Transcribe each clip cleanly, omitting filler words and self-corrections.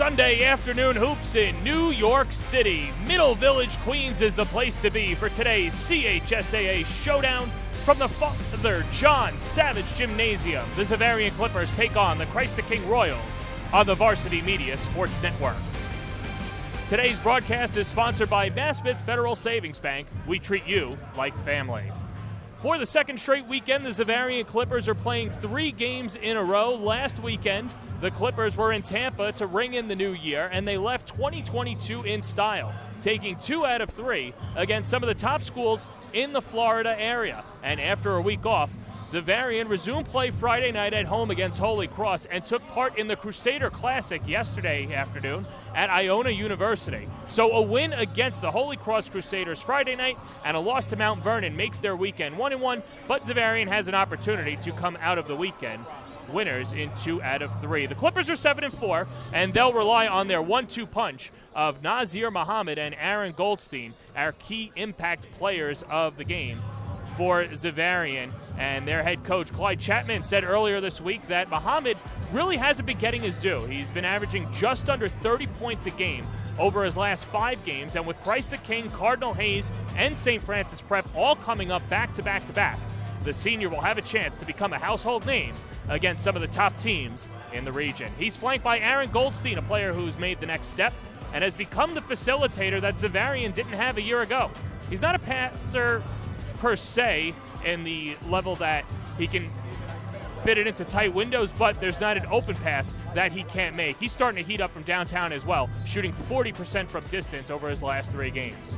Sunday afternoon hoops in New York City. Middle Village, Queens is the place to be for today's CHSAA Showdown. From the Father John Savage Gymnasium, the Xaverian Clippers take on the Christ the King Royals on the Varsity Media Sports Network. Today's broadcast is sponsored by Maspeth Federal Savings Bank. We treat you like family. For the second straight weekend, the Xaverian Clippers are playing 3 games in a row. Last weekend, the Clippers were in Tampa to ring in the new year, and they left 2022 in style, taking 2 out of 3 against some of the top schools in the Florida area. And after a week off, Xaverian resumed play Friday night at home against Holy Cross and took part in the Crusader Classic yesterday afternoon at Iona University. So a win against the Holy Cross Crusaders Friday night and a loss to Mount Vernon makes their weekend 1-1, but Xaverian has an opportunity to come out of the weekend winners in 2 out of 3. The Clippers are 7-4, and they'll rely on their 1-2 punch of Nazir Muhammad and Aaron Goldstein, our key impact players of the game for Xaverian. And their head coach, Clyde Chapman, said earlier this week that Muhammad really hasn't been getting his due. He's been averaging just under 30 points a game over his last 5 games, and with Christ the King, Cardinal Hayes, and St. Francis Prep all coming up back-to-back-to-back, the senior will have a chance to become a household name against some of the top teams in the region. He's flanked by Aaron Goldstein, a player who's made the next step and has become the facilitator that Xaverian didn't have a year ago. He's not a passer per se in the level that he can fit it into tight windows, but there's not an open pass that he can't make. He's starting to heat up from downtown as well, shooting 40% from distance over his last 3 games.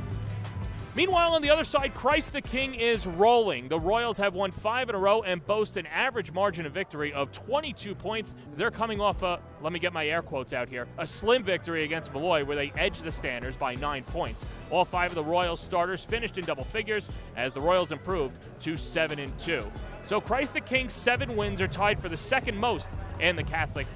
Meanwhile, on the other side, Christ the King is rolling. The Royals have won 5 in a row and boast an average margin of victory of 22 points. They're coming off let me get my air quotes out here, a slim victory against Malloy where they edged the Standards by 9 points. All 5 of the Royals starters finished in double figures as the Royals improved to 7-2. So Christ the King's 7 wins are tied for the second most in the Catholic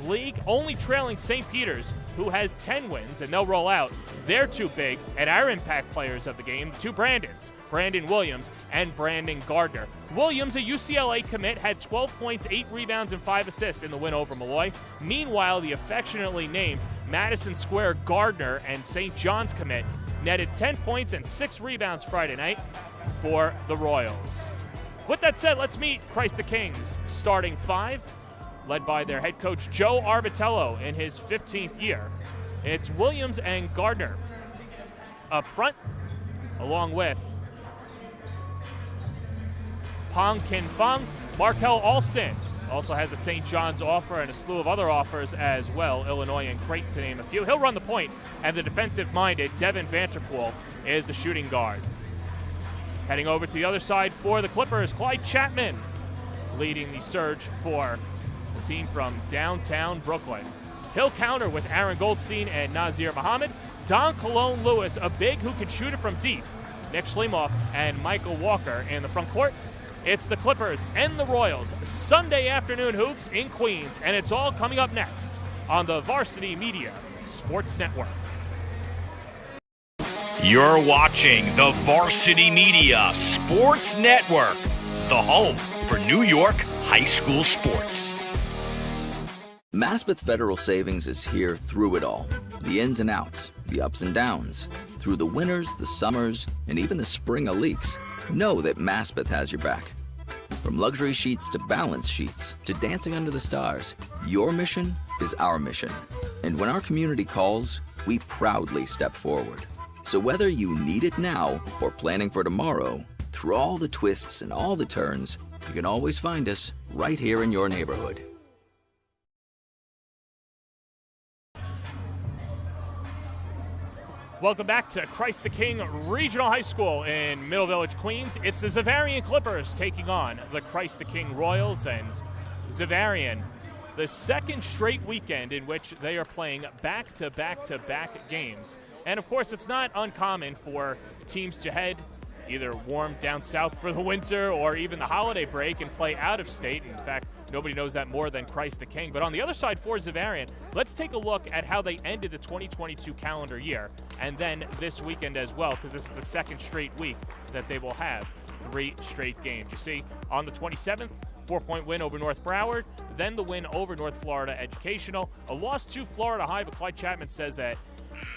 League, only trailing St. Peter's, who has 10 wins, and they'll roll out their 2 bigs and our impact players of the game, 2 Brandons, Brandon Williams and Brandon Gardner. Williams, a UCLA commit, had 12 points, 8 rebounds, and 5 assists in the win over Malloy. Meanwhile, the affectionately named Madison Square Gardner and St. John's commit netted 10 points and 6 rebounds Friday night for the Royals. With that said, let's meet Christ the King's starting 5, led by their head coach Joe Arbitello in his 15th year. It's Williams and Gardner up front, along with Pong Kin Fong. Markel Alston also has a St. John's offer and a slew of other offers as well, Illinois and Creighton to name a few. He'll run the point, and the defensive-minded Devin Vanterpool is the shooting guard. Heading over to the other side for the Clippers, Clyde Chapman leading the surge for the team from downtown Brooklyn. He'll counter with Aaron Goldstein and Nazir Muhammad. Don Cologne Lewis, a big who can shoot it from deep. Nick Schliemoff and Michael Walker in the front court. It's the Clippers and the Royals. Sunday afternoon hoops in Queens, and it's all coming up next on the Varsity Media Sports Network. You're watching the Varsity Media Sports Network, the home for New York high school sports. Maspeth Federal Savings is here through it all. The ins and outs, the ups and downs. Through the winters, the summers, and even the spring of leaks. Know that Maspeth has your back. From luxury sheets to balance sheets to dancing under the stars, your mission is our mission. And when our community calls, we proudly step forward. So whether you need it now or planning for tomorrow, through all the twists and all the turns, you can always find us right here in your neighborhood. Welcome back to Christ the King Regional High School in Middle Village, Queens. It's the Xaverian Clippers taking on the Christ the King Royals, and Xaverian, the second straight weekend in which they are playing back-to-back-to-back games. And of course, it's not uncommon for teams to head either warm down south for the winter or even the holiday break and play out of state. In fact, nobody knows that more than Christ the King. But on the other side for Xaverian, let's take a look at how they ended the 2022 calendar year and then this weekend as well, because this is the second straight week that they will have 3 straight games. You see, on the 27th, 4-point win over North Broward, then the win over North Florida Educational. A loss to Florida High, but Clyde Chapman says that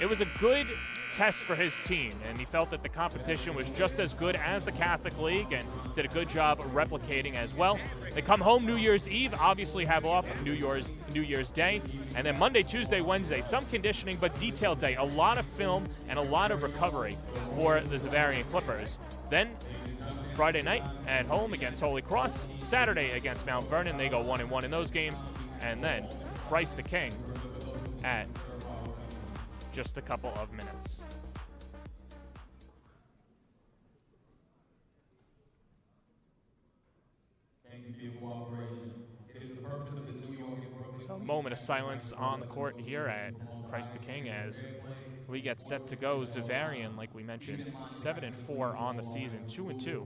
it was a good test for his team, and he felt that the competition was just as good as the Catholic League and did a good job replicating as well. They come home New Year's Eve, obviously have off New Year's Day, and then Monday, Tuesday, Wednesday, some conditioning, but detailed day. A lot of film and a lot of recovery for the Xaverian Clippers. Then Friday night at home against Holy Cross, Saturday against Mount Vernon. They go 1-1 in those games, and then Christ the King at just a couple of minutes. So a moment of silence on the court here at Christ the King as we get set to go. Xaverian, like we mentioned, 7-4 on the season, 2-2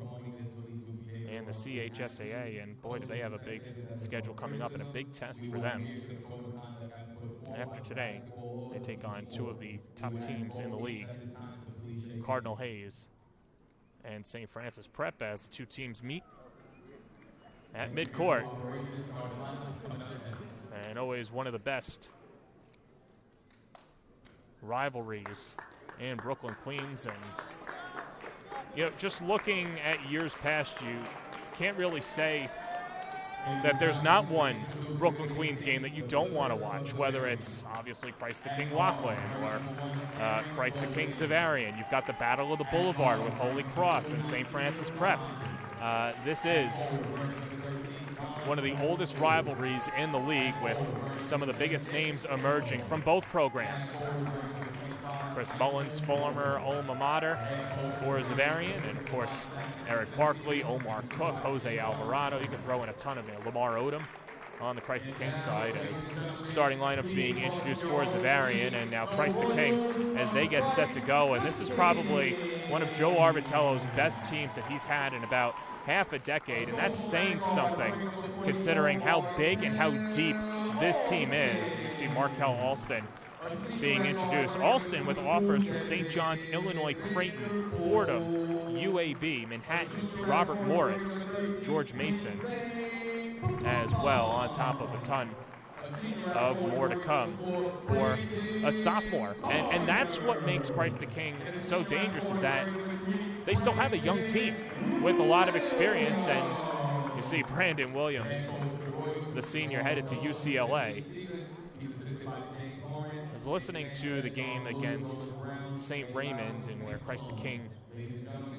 in the CHSAA, and boy, do they have a big schedule coming up and a big test for them. And after today, they take on two of the top teams in the league, Cardinal Hayes and St. Francis Prep, as the two teams meet at midcourt. And always one of the best rivalries in Brooklyn, Queens. And, you know, just looking at years past, you can't really say that there's not one Brooklyn Queens game that you don't want to watch, whether it's obviously Christ the King Lockland or Christ the King Xaverian. You've got the Battle of the Boulevard with Holy Cross and St. Francis Prep. This is one of the oldest rivalries in the league, with some of the biggest names emerging from both programs. Chris Mullins, former alma mater for Xaverian, and of course Eric Barkley, Omar Cook, Jose Alvarado. You can throw in a ton of them. Lamar Odom on the Christ the King side, as starting lineups being introduced for Xaverian, and now Christ the King as they get set to go. And this is probably one of Joe Arbitello's best teams that he's had in about half a decade, and that's saying something considering how big and how deep this team is. You see Markel Alston being introduced. Alston with offers from St. John's, Illinois, Creighton, Fordham, UAB, Manhattan, Robert Morris, George Mason as well, on top of a ton of more to come for a sophomore. And that's what makes Christ the King so dangerous, is that they still have a young team with a lot of experience. And you see Brandon Williams, the senior, headed to UCLA. I was listening to the game against St. Raymond, and where Christ the King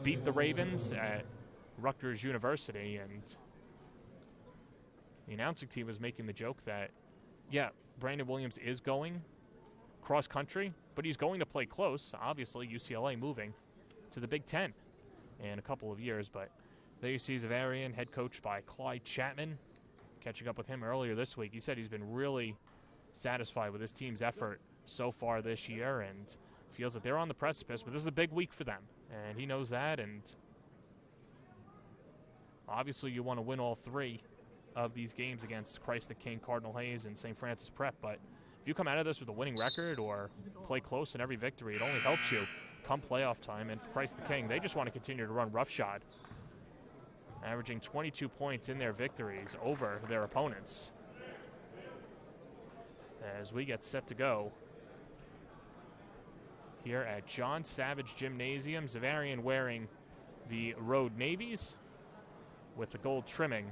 beat the Ravens at Rutgers University, and the announcing team was making the joke that, yeah, Brandon Williams is going cross-country, but he's going to play close. Obviously, UCLA moving to the Big Ten in a couple of years. But there you see Xaverian, head coached by Clyde Chapman. Catching up with him earlier this week, he said he's been really satisfied with his team's effort so far this year and feels that they're on the precipice, but this is a big week for them, and he knows that. And obviously you want to win all three of these games against Christ the King, Cardinal Hayes, and St. Francis Prep. But if you come out of this with a winning record or play close in every victory, it only helps you come playoff time. And for Christ the King, they just want to continue to run roughshod, averaging 22 points in their victories over their opponents. As we get set to go here at John Savage Gymnasium, Xaverian wearing the road navies with the gold trimming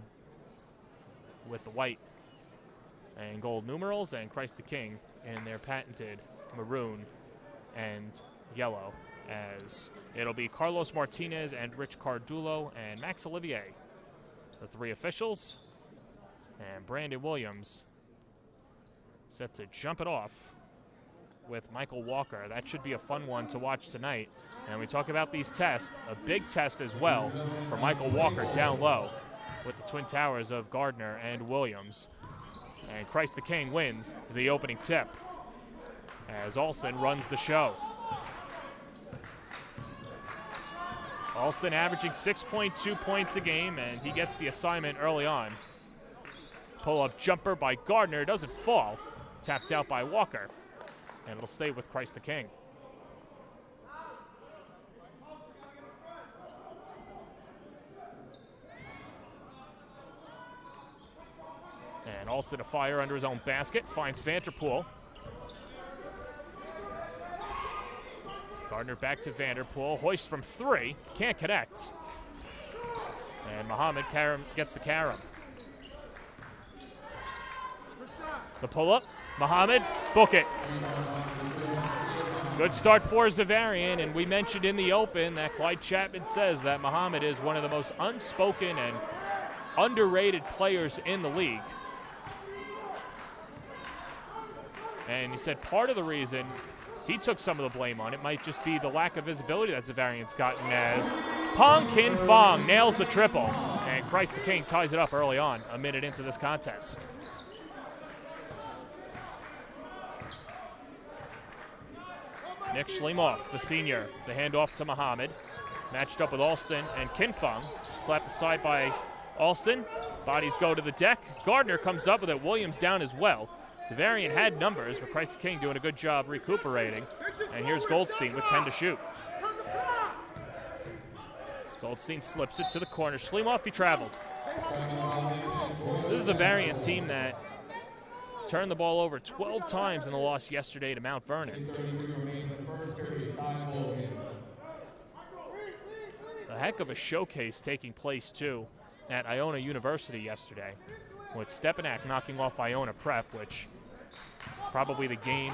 with the white and gold numerals, and Christ the King in their patented maroon and yellow, as it'll be Carlos Martinez and Rich Cardulo and Max Olivier, the three officials, and Brandon Williams set to jump it off with Michael Walker. That should be a fun one to watch tonight. And we talk about these tests, a big test as well for Michael Walker down low with the twin towers of Gardner and Williams. And Christ the King wins the opening tip as Alston runs the show. Alston averaging 6.2 points a game, and he gets the assignment early on. Pull-up jumper by Gardner, doesn't fall. Tapped out by Walker, and it'll stay with Christ the King. And Alston to fire under his own basket. Finds Vanderpool. Gardner back to Vanderpool. Hoist from 3. Can't connect. And Muhammad gets the carom. The pull-up. Muhammad, book it. Good start for Xaverian, and we mentioned in the open that Clyde Chapman says that Muhammad is one of the most unspoken and underrated players in the league. And he said part of the reason he took some of the blame on it might just be the lack of visibility that Xaverian's gotten, as Pong Kin Fong nails the triple. And Christ the King ties it up early on, a minute into this contest. Nick Schliemoff, the senior, the handoff to Muhammad. Matched up with Alston and Kin Fong. Slapped aside by Alston. Bodies go to the deck. Gardner comes up with it. Williams down as well. Xaverian had numbers, but Christ the King doing a good job recuperating. And here's Goldstein with 10 to shoot. Goldstein slips it to the corner. Schliemoff, he traveled. This is a Xaverian team that turned the ball over 12 times in the loss yesterday to Mount Vernon. A heck of a showcase taking place, too, at Iona University yesterday, with Stepanak knocking off Iona Prep, which probably the game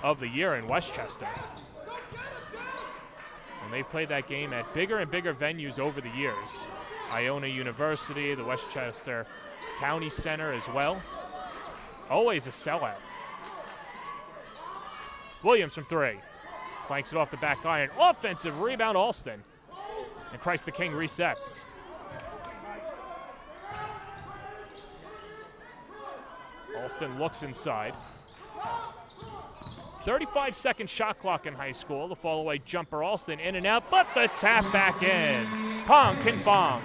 of the year in Westchester. And they've played that game at bigger and bigger venues over the years. Iona University, the Westchester County Center as well. Always a sellout. Williams from 3. Clanks it off the back iron. Offensive rebound, Alston. And Christ the King resets. Alston looks inside. 35-second shot clock in high school. The fall-away jumper, Alston in and out, but the tap back in. Pong Kin Fong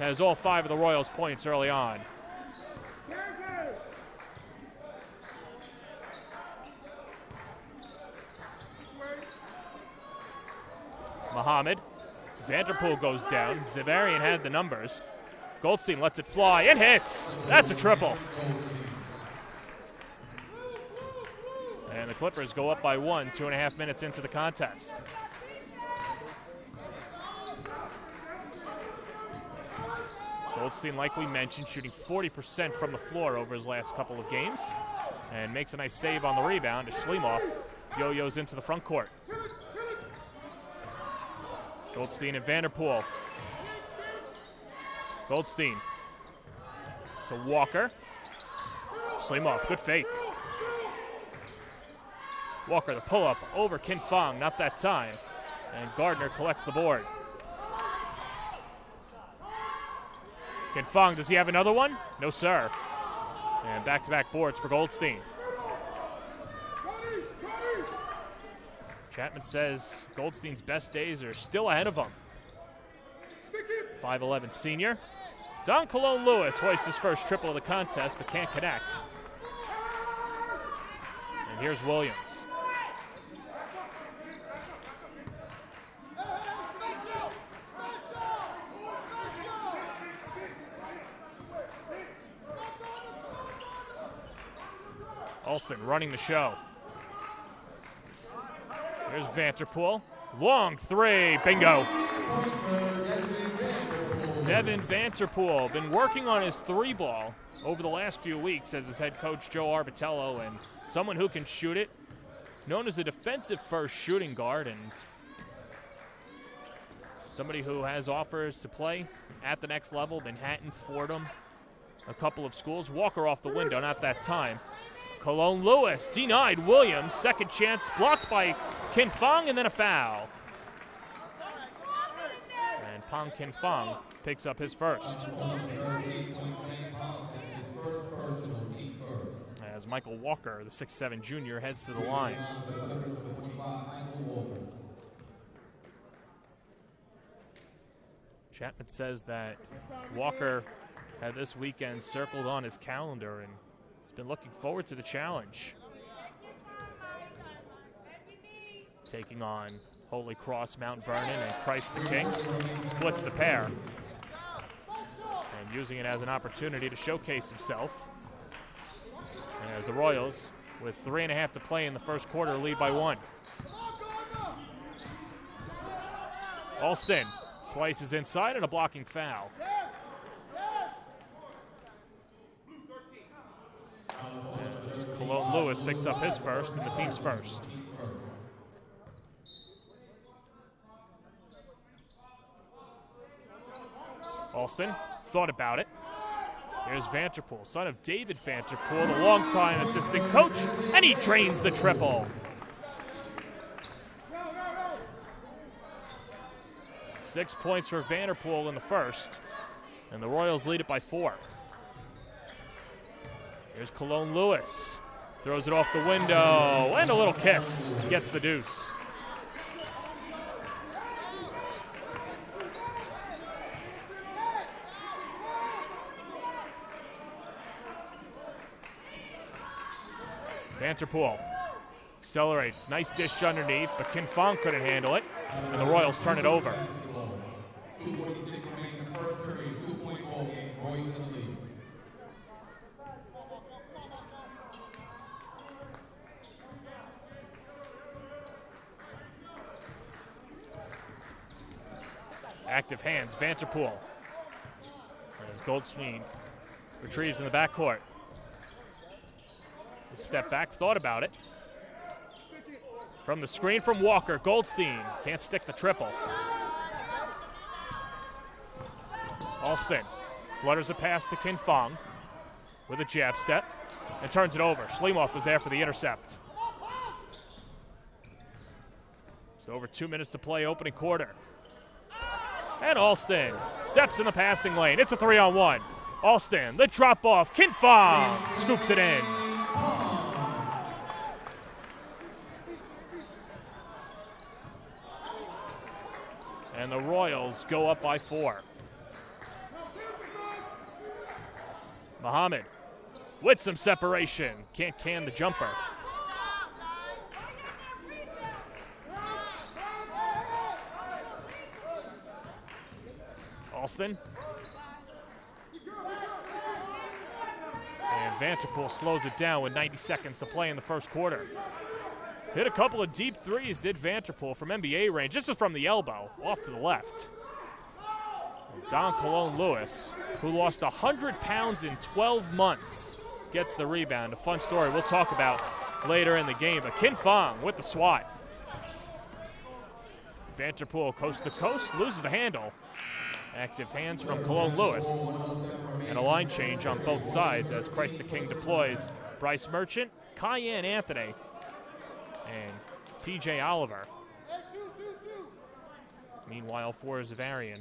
has all 5 of the Royals' points early on. Muhammad. Vanderpool goes down. Xaverian had the numbers. Goldstein lets it fly. It hits. That's a triple. And the Clippers go up by 1, 2.5 minutes into the contest. Goldstein, like we mentioned, shooting 40% from the floor over his last couple of games. And makes a nice save on the rebound as Schliemoff yo-yos into the front court. Goldstein and Vanderpool. Goldstein to Walker. Schliemoff, good fake. Walker, the pull-up over Kin Fong, not that time. And Gardner collects the board. Kin Fong, does he have another one? No, sir. And back-to-back boards for Goldstein. Chapman says Goldstein's best days are still ahead of him. 5'11" senior. Don Colon Lewis hoists his first triple of the contest, but can't connect. And here's Williams. Alston running the show. Here's Vanderpool. Long 3. Bingo. Devin Vanderpool been working on his 3-ball over the last few weeks, says his head coach Joe Arbitello, and someone who can shoot it. Known as a defensive first shooting guard and somebody who has offers to play at the next level. Manhattan, Fordham, a couple of schools. Walker off the window, not that time. Colon Lewis denied Williams. Second chance blocked by Kin Fong, and then a foul. And Pong Kin Fong picks up his first. As Michael Walker, the 6'7" junior, heads to the line. Chapman says that Walker had this weekend circled on his calendar and been looking forward to the challenge. Taking on Holy Cross, Mount Vernon, and Christ the King. Splits the pair. And using it as an opportunity to showcase himself. As the Royals, with 3.5 to play in the first quarter, lead by 1. Alston slices inside and a blocking foul. As Cologne Lewis picks up his first and the team's first. Alston thought about it. Here's Vanterpool, son of David Vanterpool, the longtime assistant coach, and he drains the triple. 6 points for Vanterpool in the first, and the Royals lead it by 4. Here's Cologne Lewis, throws it off the window, and a little kiss, gets the deuce. Vanterpool accelerates, nice dish underneath, but Kin Fong couldn't handle it, and the Royals turn it over. 2:46 remaining in the first period, 2-point ball game, Royals in the lead. Active hands, Vanterpool. As Goldstein retrieves in the backcourt. Step back, thought about it. From the screen from Walker, Goldstein can't stick the triple. Alston flutters a pass to Kin Fong with a jab step and turns it over. Schlemoff was there for the intercept. Just over 2 minutes to play, opening quarter. And Alston steps in the passing lane. It's a 3-on-1. Alston, the drop off. Kin Fong scoops it in. And the Royals go up by 4. Muhammad with some separation. Can't can the jumper. Alston. And Vanterpool slows it down with 90 seconds to play in the first quarter. Hit a couple of deep threes, did Vanterpool from NBA range. This is from the elbow, off to the left. And Don Cologne Lewis, who lost 100 pounds in 12 months, gets the rebound. A fun story we'll talk about later in the game. But Kin Fong with the swat. Vanterpool coast to coast, loses the handle. Active hands from Cologne Lewis. And a line change on both sides as Christ the King deploys Bryce Merchant, Cayenne Anthony, and TJ Oliver. Meanwhile, for Xaverian.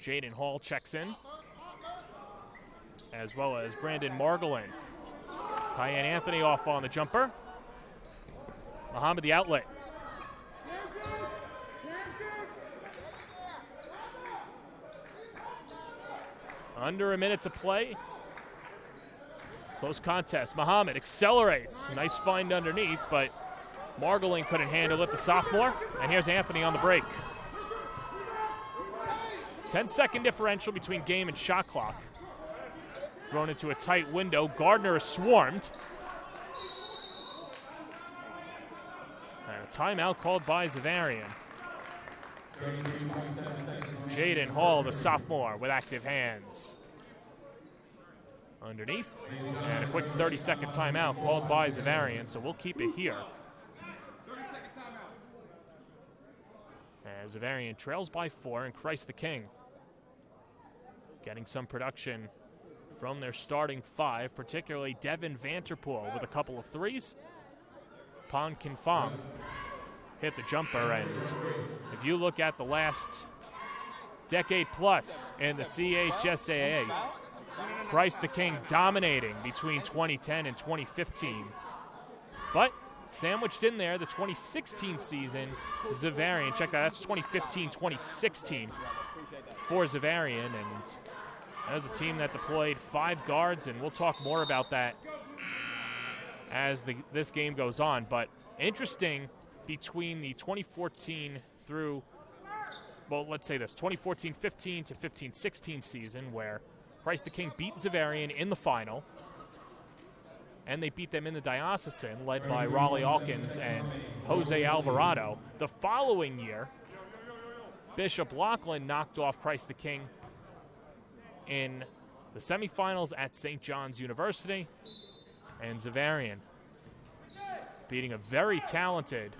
Jaden Hall checks in, as well as Brandon Margolin. Cayenne Anthony off on the jumper. Muhammad the outlet. Under a minute to play. Close contest. Muhammad accelerates. Nice find underneath, but Margolin couldn't handle it, the sophomore. And here's Anthony on the break. 10-second differential between game and shot clock. Thrown into a tight window. Gardner is swarmed. And a timeout called by Xaverian. Jaden Hall, the sophomore, with active hands. Underneath. And a quick 30-second timeout called by Xaverian, so we'll keep it here. As Xaverian trails by 4, and Christ the King getting some production from their starting 5, particularly Devin Vanterpool with a couple of threes. Pon Kin Fong hit the jumper, and if you look at the last decade plus in the CHSAA, Christ the King dominating between 2010 and 2015. But sandwiched in there, the 2016 season, Xaverian, check that, that's 2015-2016 for Xaverian, and that was a team that deployed 5 guards, and we'll talk more about that as this game goes on. But interesting, between the 2014 through well, let's say this, 2014-15 to 15-16 season, where Christ the King beat Xaverian in the final, and they beat them in the diocesan, led by Raleigh Alkins and Jose Alvarado. The following year, Bishop Laughlin knocked off Christ the King in the semifinals at St. John's University, and Xaverian beating a very talented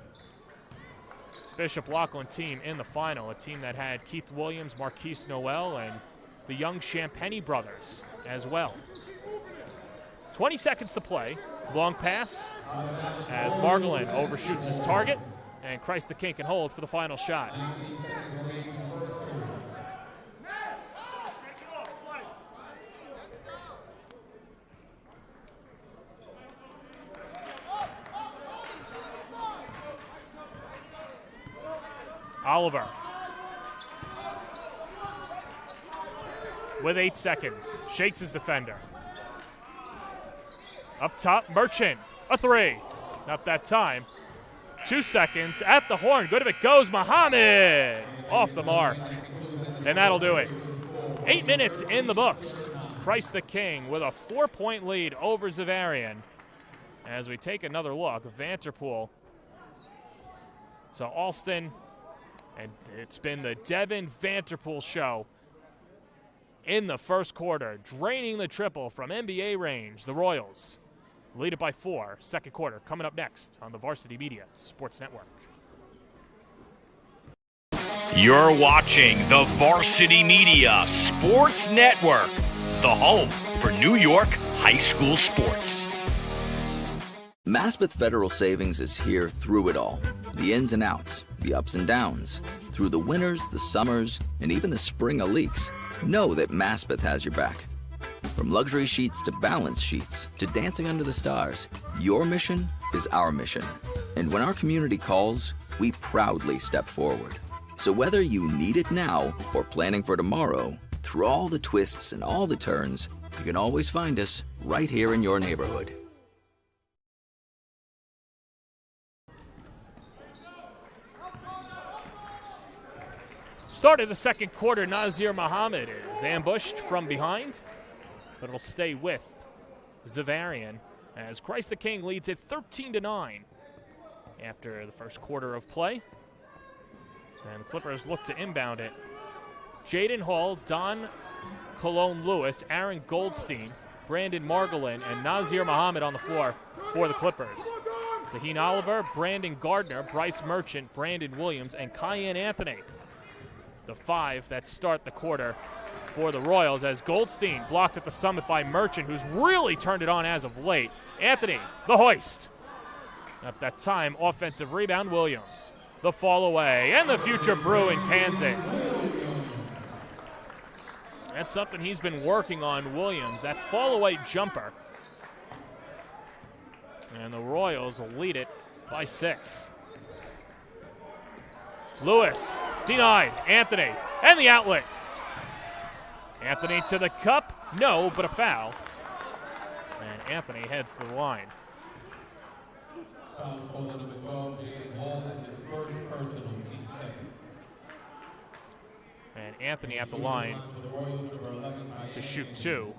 Bishop Laughlin team in the final, a team that had Keith Williams, Marquise Noel, and the young Champagny brothers as well. 20 seconds to play. Long pass as Margolin overshoots his target, and Christ the King can hold for the final shot. Oliver with 8 seconds, shakes his defender. Up top, Merchant, a 3. Not that time. 2 seconds at the horn. Good if it goes. Muhammad off the mark. And that'll do it. 8 minutes in the books. Christ the King with a 4-point lead over Xaverian. As we take another look, Vanterpool to Alston. And it's been the Devin Vanterpool show in the first quarter, draining the triple from NBA range. The Royals lead it by 4. Second quarter coming up next on the Varsity Media Sports Network. You're watching the Varsity Media Sports Network, the home for New York high school sports. Maspeth Federal Savings is here through it all. The ins and outs, the ups and downs. Through the winters, the summers, and even the spring leaks, know that Maspeth has your back. From luxury sheets to balance sheets to dancing under the stars, your mission is our mission. And when our community calls, we proudly step forward. So whether you need it now or planning for tomorrow, through all the twists and all the turns, you can always find us right here in your neighborhood. Start of the second quarter, Nazir Muhammad is ambushed from behind, but it'll stay with Xaverian as Christ the King leads it 13-9 after the first quarter of play. And the Clippers look to inbound it. Jaden Hall, Don Cologne-Lewis, Aaron Goldstein, Brandon Margolin, and Nazir Muhammad on the floor for the Clippers. Zaheen Oliver, Brandon Gardner, Bryce Merchant, Brandon Williams, and Cayenne Anthony. The 5 that start the quarter for the Royals as Goldstein blocked at the summit by Merchant, who's really turned it on as of late. Anthony, the hoist. At that time, offensive rebound, Williams. The fall away, and the future Bruin cans it. That's something he's been working on, Williams, that fall away jumper. And the Royals will lead it by 6. Lewis, denied. Anthony, and the outlet. Anthony to the cup. No, but a foul. And Anthony heads to the line. Foul called on number 12, Jaden Hall. That's his first personal, team second. And Anthony at the line For the Royals, number 11, to shoot 2.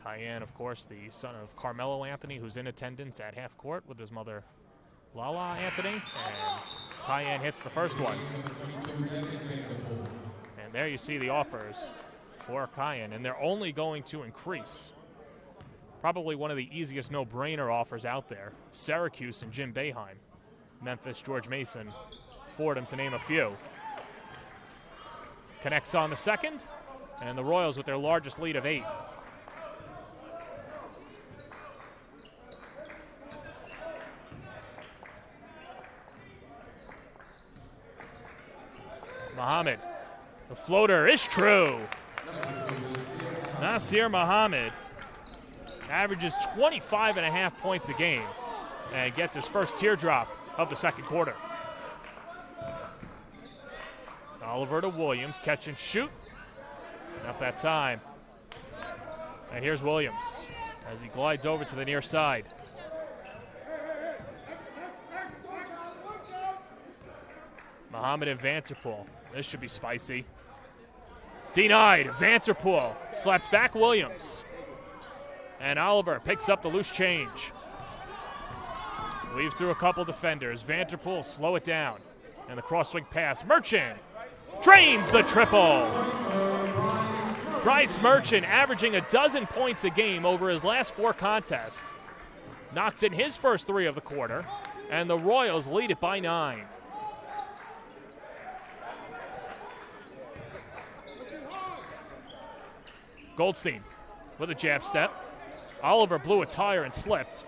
Cayenne, of course, the son of Carmelo Anthony, who's in attendance at half court with his mother, Lala Anthony. And Cayenne hits the first one. And there you see the offers for Cayenne, and they're only going to increase. Probably one of the easiest no-brainer offers out there. Syracuse and Jim Boeheim. Memphis, George Mason, Fordham, to name a few. Connects on the second, and the Royals with their largest lead of 8. Muhammad, the floater is true. Nasir Muhammad averages 25.5 points a game and gets his first teardrop of the second quarter. Oliver to Williams, catch and shoot. Not that time. And here's Williams. as he glides over to the near side. Muhammad and Vanterpool. This should be spicy. Denied. Vanterpool slapped back Williams. And Oliver picks up the loose change. Weaves through a couple defenders. Vanterpool slow it down. And the cross-swing pass. Merchant drains the triple. Bryce Merchant averaging 12 points a game over his last 4 contests. Knocks in his first 3 of the quarter. And the Royals lead it by 9. Goldstein with a jab step. Oliver blew a tire and slipped.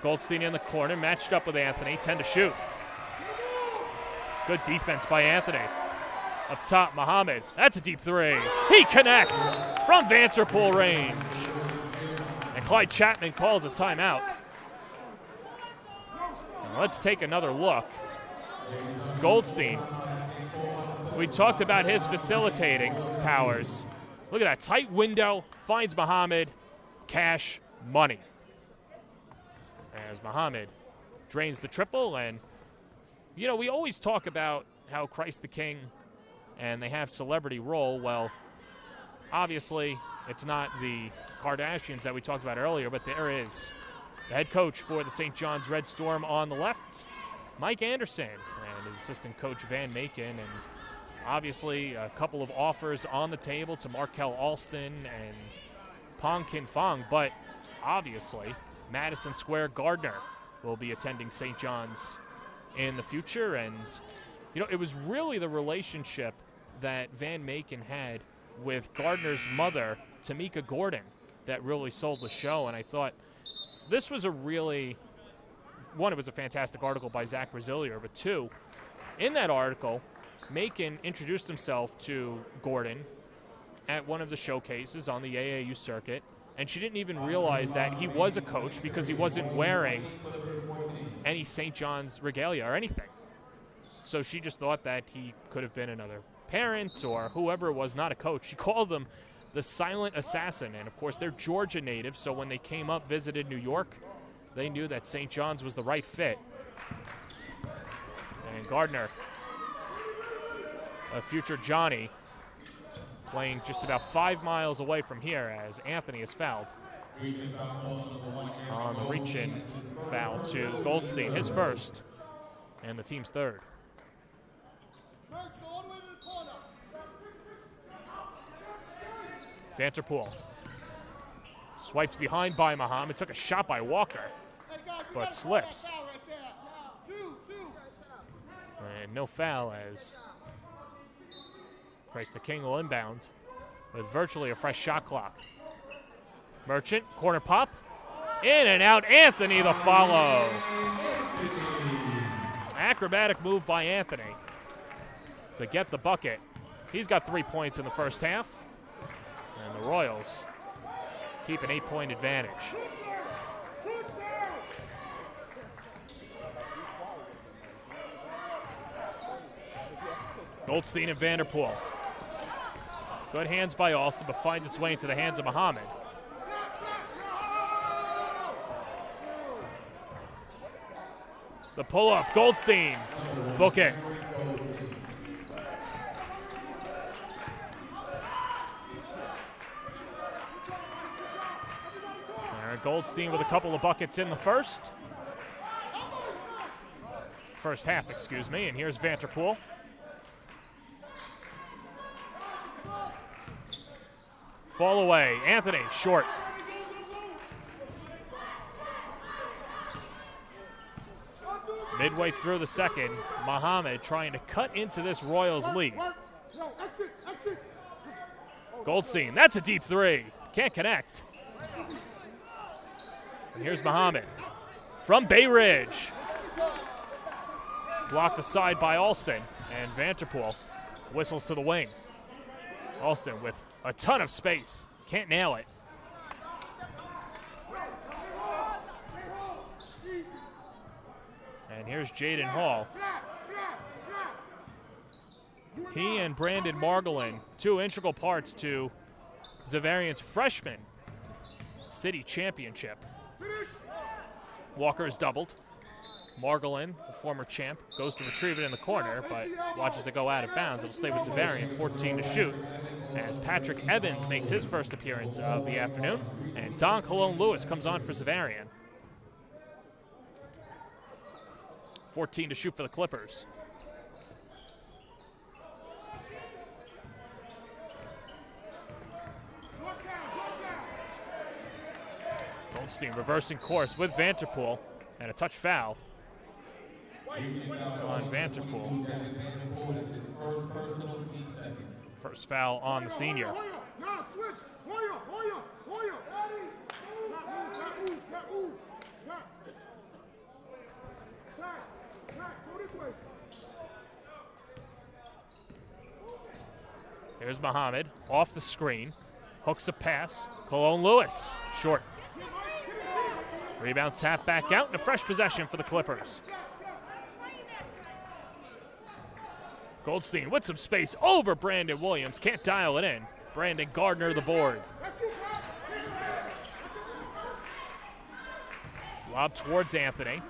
Goldstein in the corner, matched up with Anthony, 10 to shoot. Good defense by Anthony. Up top, Muhammad. That's a deep 3. He connects from Vanterpool range. And Clyde Chapman calls a timeout. Now let's take another look. Goldstein. We talked about his facilitating powers. Look at that tight window, finds Muhammad, cash, money. As Muhammad drains the triple, and you know, we always talk about how Christ the King and they have celebrity role. Well, obviously, it's not the Kardashians that we talked about earlier, but there is the head coach for the St. John's Red Storm on the left, Mike Anderson, and his assistant coach Van Macon, and obviously a couple of offers on the table to Markel Alston and Pong Kin Fong, but obviously Madison Square Gardner will be attending St. John's in the future. And, you know, it was really the relationship that Van Macon had with Gardner's mother, Tamika Gordon, that really sold the show. And I thought this was a really, one, it was a fantastic article by Zach Brazilier, but 2, in that article, Macon introduced himself to Gordon at one of the showcases on the AAU circuit, and she didn't even realize that he was a coach because he wasn't wearing any St. John's regalia or anything. So she just thought that he could have been another parent or whoever it was, not a coach. She called him the silent assassin, and of course they're Georgia natives, so when they came up, visited New York, they knew that St. John's was the right fit. And Gardner, a future Johnny, playing just about 5 miles away from here as Anthony is fouled. On the reach-in foul to Goldstein, his first, and the team's third. Vanterpool swiped behind by Muhammad, took a shot by Walker, but slips. And no foul as Christ the King will inbound with virtually a fresh shot clock. Merchant, corner pop, in and out, Anthony the follow. Acrobatic move by Anthony to get the bucket. He's got 3 points in the first half, and the Royals keep an 8-point advantage. Goldstein and Vanterpool. Good hands by Alston, but finds its way into the hands of Muhammad. The pull-up, Goldstein, book it. Aaron Goldstein with a couple of buckets in the first half, excuse me, and here's Vanterpool. Fall away, Anthony, short. Midway through the second, Muhammad trying to cut into this Royals lead. Goldstein, that's a deep 3. Can't connect. And here's Muhammad from Bay Ridge. Blocked aside by Alston, and Vanterpool whistles to the wing. Alston with a ton of space. Can't nail it. And here's Jaden Hall. He and Brandon Margolin, two integral parts to Xaverian's freshman city championship. Walker is doubled. Margolin, the former champ, goes to retrieve it in the corner, but watches it go out of bounds. It'll stay with Xaverian, 14 to shoot, as Patrick Evans makes his first appearance of the afternoon, and Don Colon-Lewis comes on for Xaverian. 14 to shoot for the Clippers. Goldstein reversing course with Vanterpool, and a touch foul on Vanterpool. First foul on the senior. Here's Muhammad off the screen, hooks a pass. Colon-Lewis short. Rebound tap back out, and a fresh possession for the Clippers. Goldstein with some space over Brandon Williams. Can't dial it in. Brandon Gardner the board. Lob towards Anthony.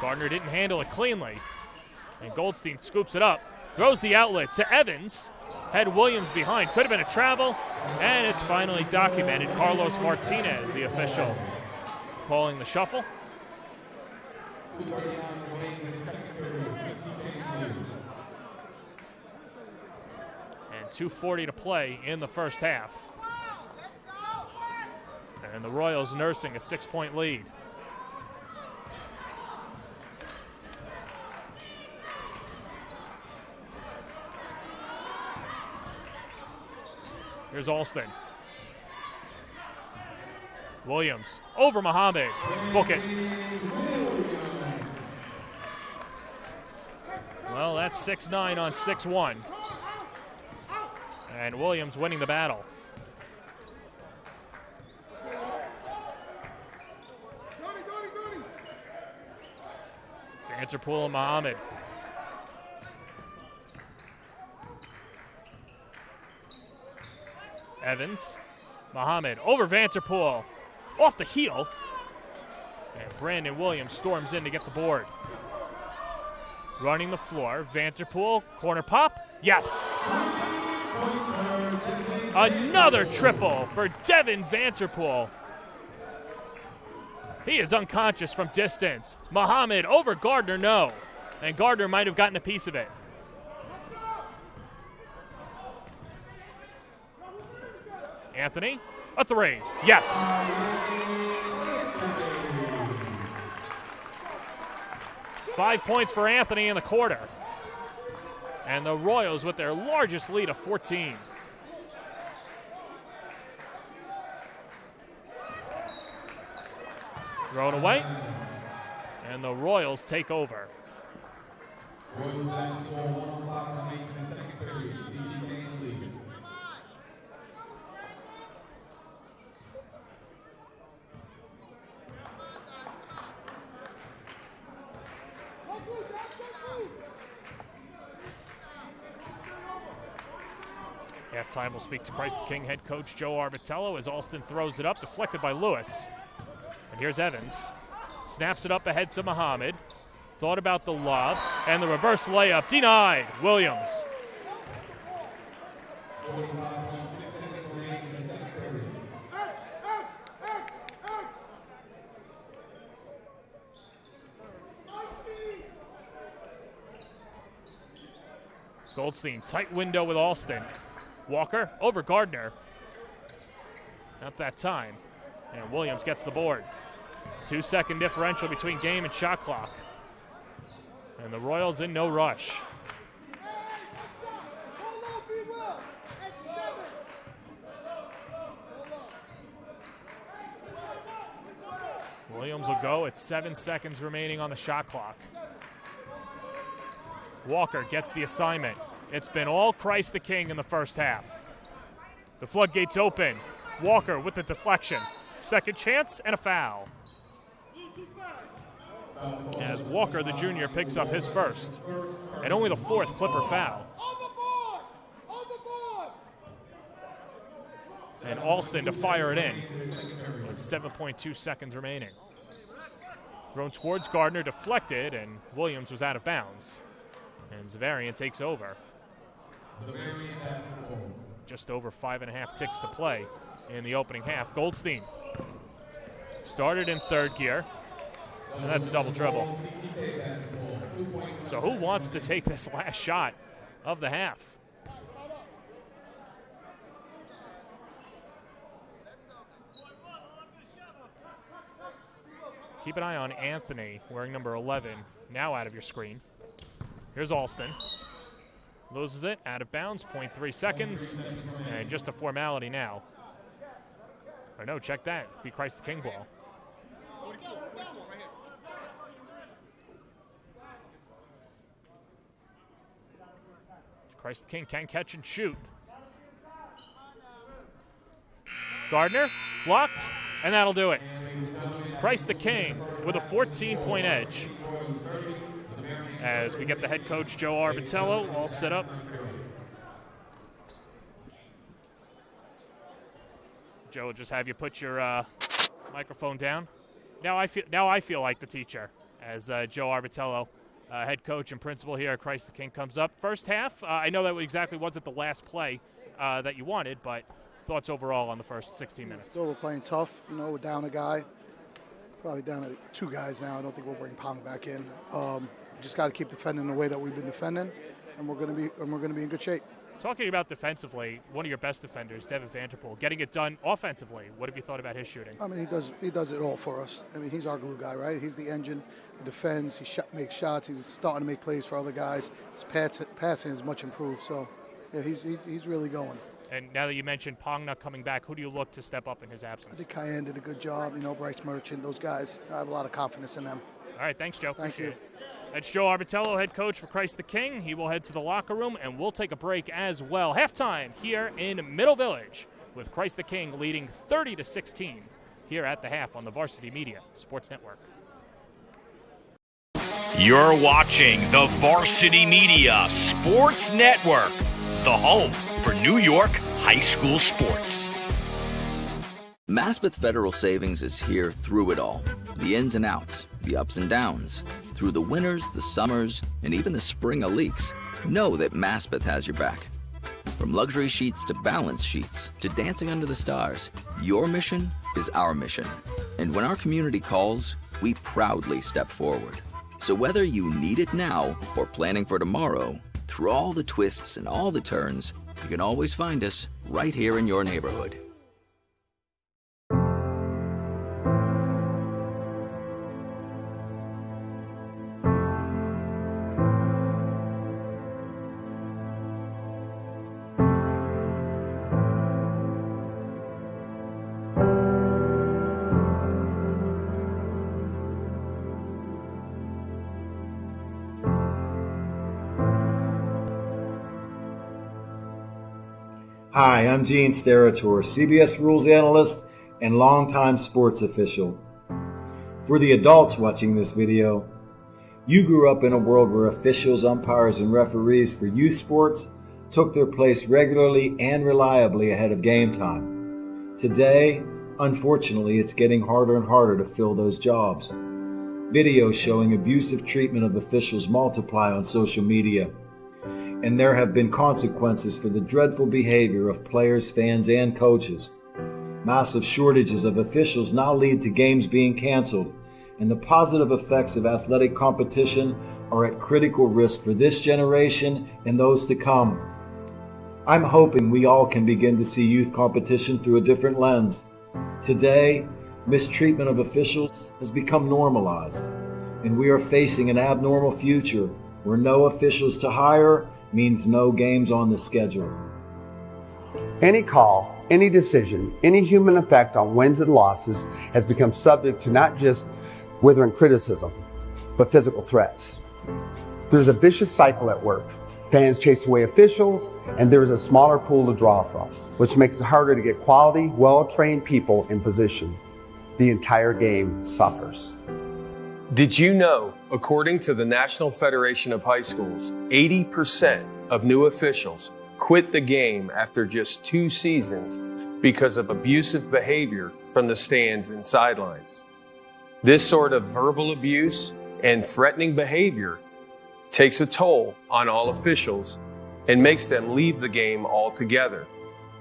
Gardner didn't handle it cleanly. And Goldstein scoops it up. Throws the outlet to Evans. Had Williams behind. Could have been a travel. And it's finally documented. Carlos Martinez, the official, calling the shuffle. And 2:40 to play in the first half. And the Royals nursing a 6-point lead. Here's Alston. Williams over Muhammad. Book it. Well, that's 6-9 on 6-1. And Williams winning the battle. Vanterpool and Muhammad. Evans, Muhammad over Vanterpool, off the heel, and Brandon Williams storms in to get the board. Running the floor, Vanterpool, corner pop, yes! Another triple for Devin Vanterpool. He is unconscious from distance. Muhammad over Gardner, no, and Gardner might have gotten a piece of it. Anthony, a three. Yes. Five points for Anthony in the quarter. And the Royals with their largest lead of 14. Thrown away. And the Royals take over. Royals basketball 105 to make in the second period. CGA in the lead. Halftime will speak to Christ the King head coach Joe Arbitello as Alston throws it up, deflected by Lewis. And here's Evans. Snaps it up ahead to Muhammad. Thought about the lob, and the reverse layup denied. Williams. 45.6 seconds remaining in the second period. Goldstein, tight window with Alston. Walker over Gardner. Not that time. And Williams gets the board. 2-second differential between game and shot clock. And the Royals in no rush. Williams will go at 7 seconds remaining on the shot clock. Walker gets the assignment. It's been all Christ the King in the first half. The floodgates open. Walker with the deflection. Second chance and a foul. as Walker, the junior, picks up his first, and only the fourth Clipper foul. And Alston to fire it in with 7.2 seconds remaining. Thrown towards Gardner, deflected, and Williams was out of bounds. And Xaverian takes over. Just over 5.5 ticks to play in the opening half. Goldstein started in third gear, and that's a double dribble. So who wants to take this last shot of the half? Keep an eye on Anthony, wearing number 11, now out of your screen. Here's Alston. Loses it, out of bounds, 0.3 seconds, and just a formality now. Or no, check that, be Christ the King ball. Christ the King can catch and shoot. Gardner, blocked, and that'll do it. Christ the King with a 14-point edge. As we get the head coach, Joe Arbitello, all set up. Joe will just have you put your microphone down. Now I feel like the teacher, as Joe Arbitello, head coach and principal here at Christ the King, comes up. First half, I know that exactly wasn't the last play that you wanted, but thoughts overall on the first 16 minutes? So we're playing tough. You know, we're down a guy. Probably down to 2 guys now. I don't think we'll bring Palmer back in. Just got to keep defending the way that we've been defending, and we're going to be in good shape. Talking about defensively, one of your best defenders, Devin Vanderpool, getting it done offensively. What have you thought about his shooting? I mean, he does it all for us. I mean, he's our glue guy, right? He's the engine. He defends. He makes shots. He's starting to make plays for other guys. His passing is much improved. So, yeah, he's really going. And now that you mentioned Pongna coming back, who do you look to step up in his absence? I think Cayenne did a good job. You know, Bryce Merchant, those guys. I have a lot of confidence in them. All right, thanks, Joe. Thank you. That's Joe Arbitello, head coach for Christ the King. He will head to the locker room, and we'll take a break as well. Halftime here in Middle Village with Christ the King leading 30-16 here at the half on the Varsity Media Sports Network. You're watching the Varsity Media Sports Network, the home for New York high school sports. Maspeth Federal Savings is here through it all. The ins and outs, the ups and downs. Through the winters, the summers, and even the spring leaks, know that Maspeth has your back. From luxury sheets to balance sheets to dancing under the stars, your mission is our mission. And when our community calls, we proudly step forward. So whether you need it now or planning for tomorrow, through all the twists and all the turns, you can always find us right here in your neighborhood. Hi, I'm Gene Sterator, CBS Rules Analyst and longtime sports official. For the adults watching this video, you grew up in a world where officials, umpires, and referees for youth sports took their place regularly and reliably ahead of game time. Today, unfortunately, it's getting harder and harder to fill those jobs. Videos showing abusive treatment of officials multiply on social media. And there have been consequences for the dreadful behavior of players, fans, and coaches. Massive shortages of officials now lead to games being canceled, and the positive effects of athletic competition are at critical risk for this generation and those to come. I'm hoping we all can begin to see youth competition through a different lens. Today, mistreatment of officials has become normalized, and we are facing an abnormal future where no officials to hire means no games on the schedule. Any call, any decision, any human effect on wins and losses has become subject to not just withering criticism, but physical threats. There's a vicious cycle at work. Fans chase away officials, and there is a smaller pool to draw from, which makes it harder to get quality, well-trained people in position. The entire game suffers. Did you know, according to the National Federation of High Schools, 80% of new officials quit the game after just 2 seasons because of abusive behavior from the stands and sidelines? This sort of verbal abuse and threatening behavior takes a toll on all officials and makes them leave the game altogether.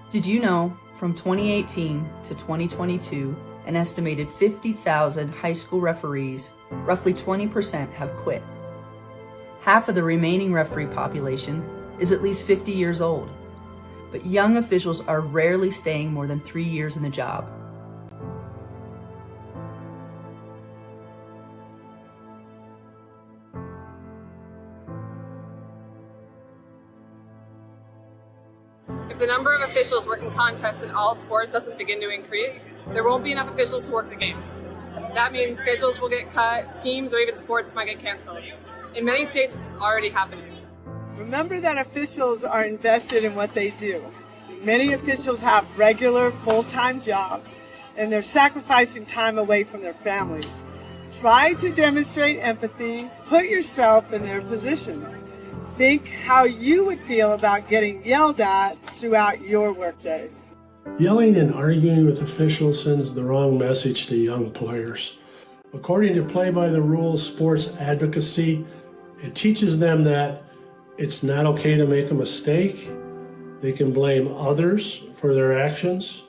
Did you know, from 2018 to 2022, an estimated 50,000 high school referees, roughly 20%, have quit. Half of the remaining referee population is at least 50 years old, but young officials are rarely staying more than 3 years in the job. If the number of officials working contests in all sports doesn't begin to increase, there won't be enough officials to work the games. That means schedules will get cut, teams or even sports might get canceled. In many states, this is already happening. Remember that officials are invested in what they do. Many officials have regular, full-time jobs, and they're sacrificing time away from their families. Try to demonstrate empathy. Put yourself in their position. Think how you would feel about getting yelled at throughout your workday. Yelling and arguing with officials sends the wrong message to young players. According to Play by the Rules sports advocacy, it teaches them that it's not okay to make a mistake. They can blame others for their actions.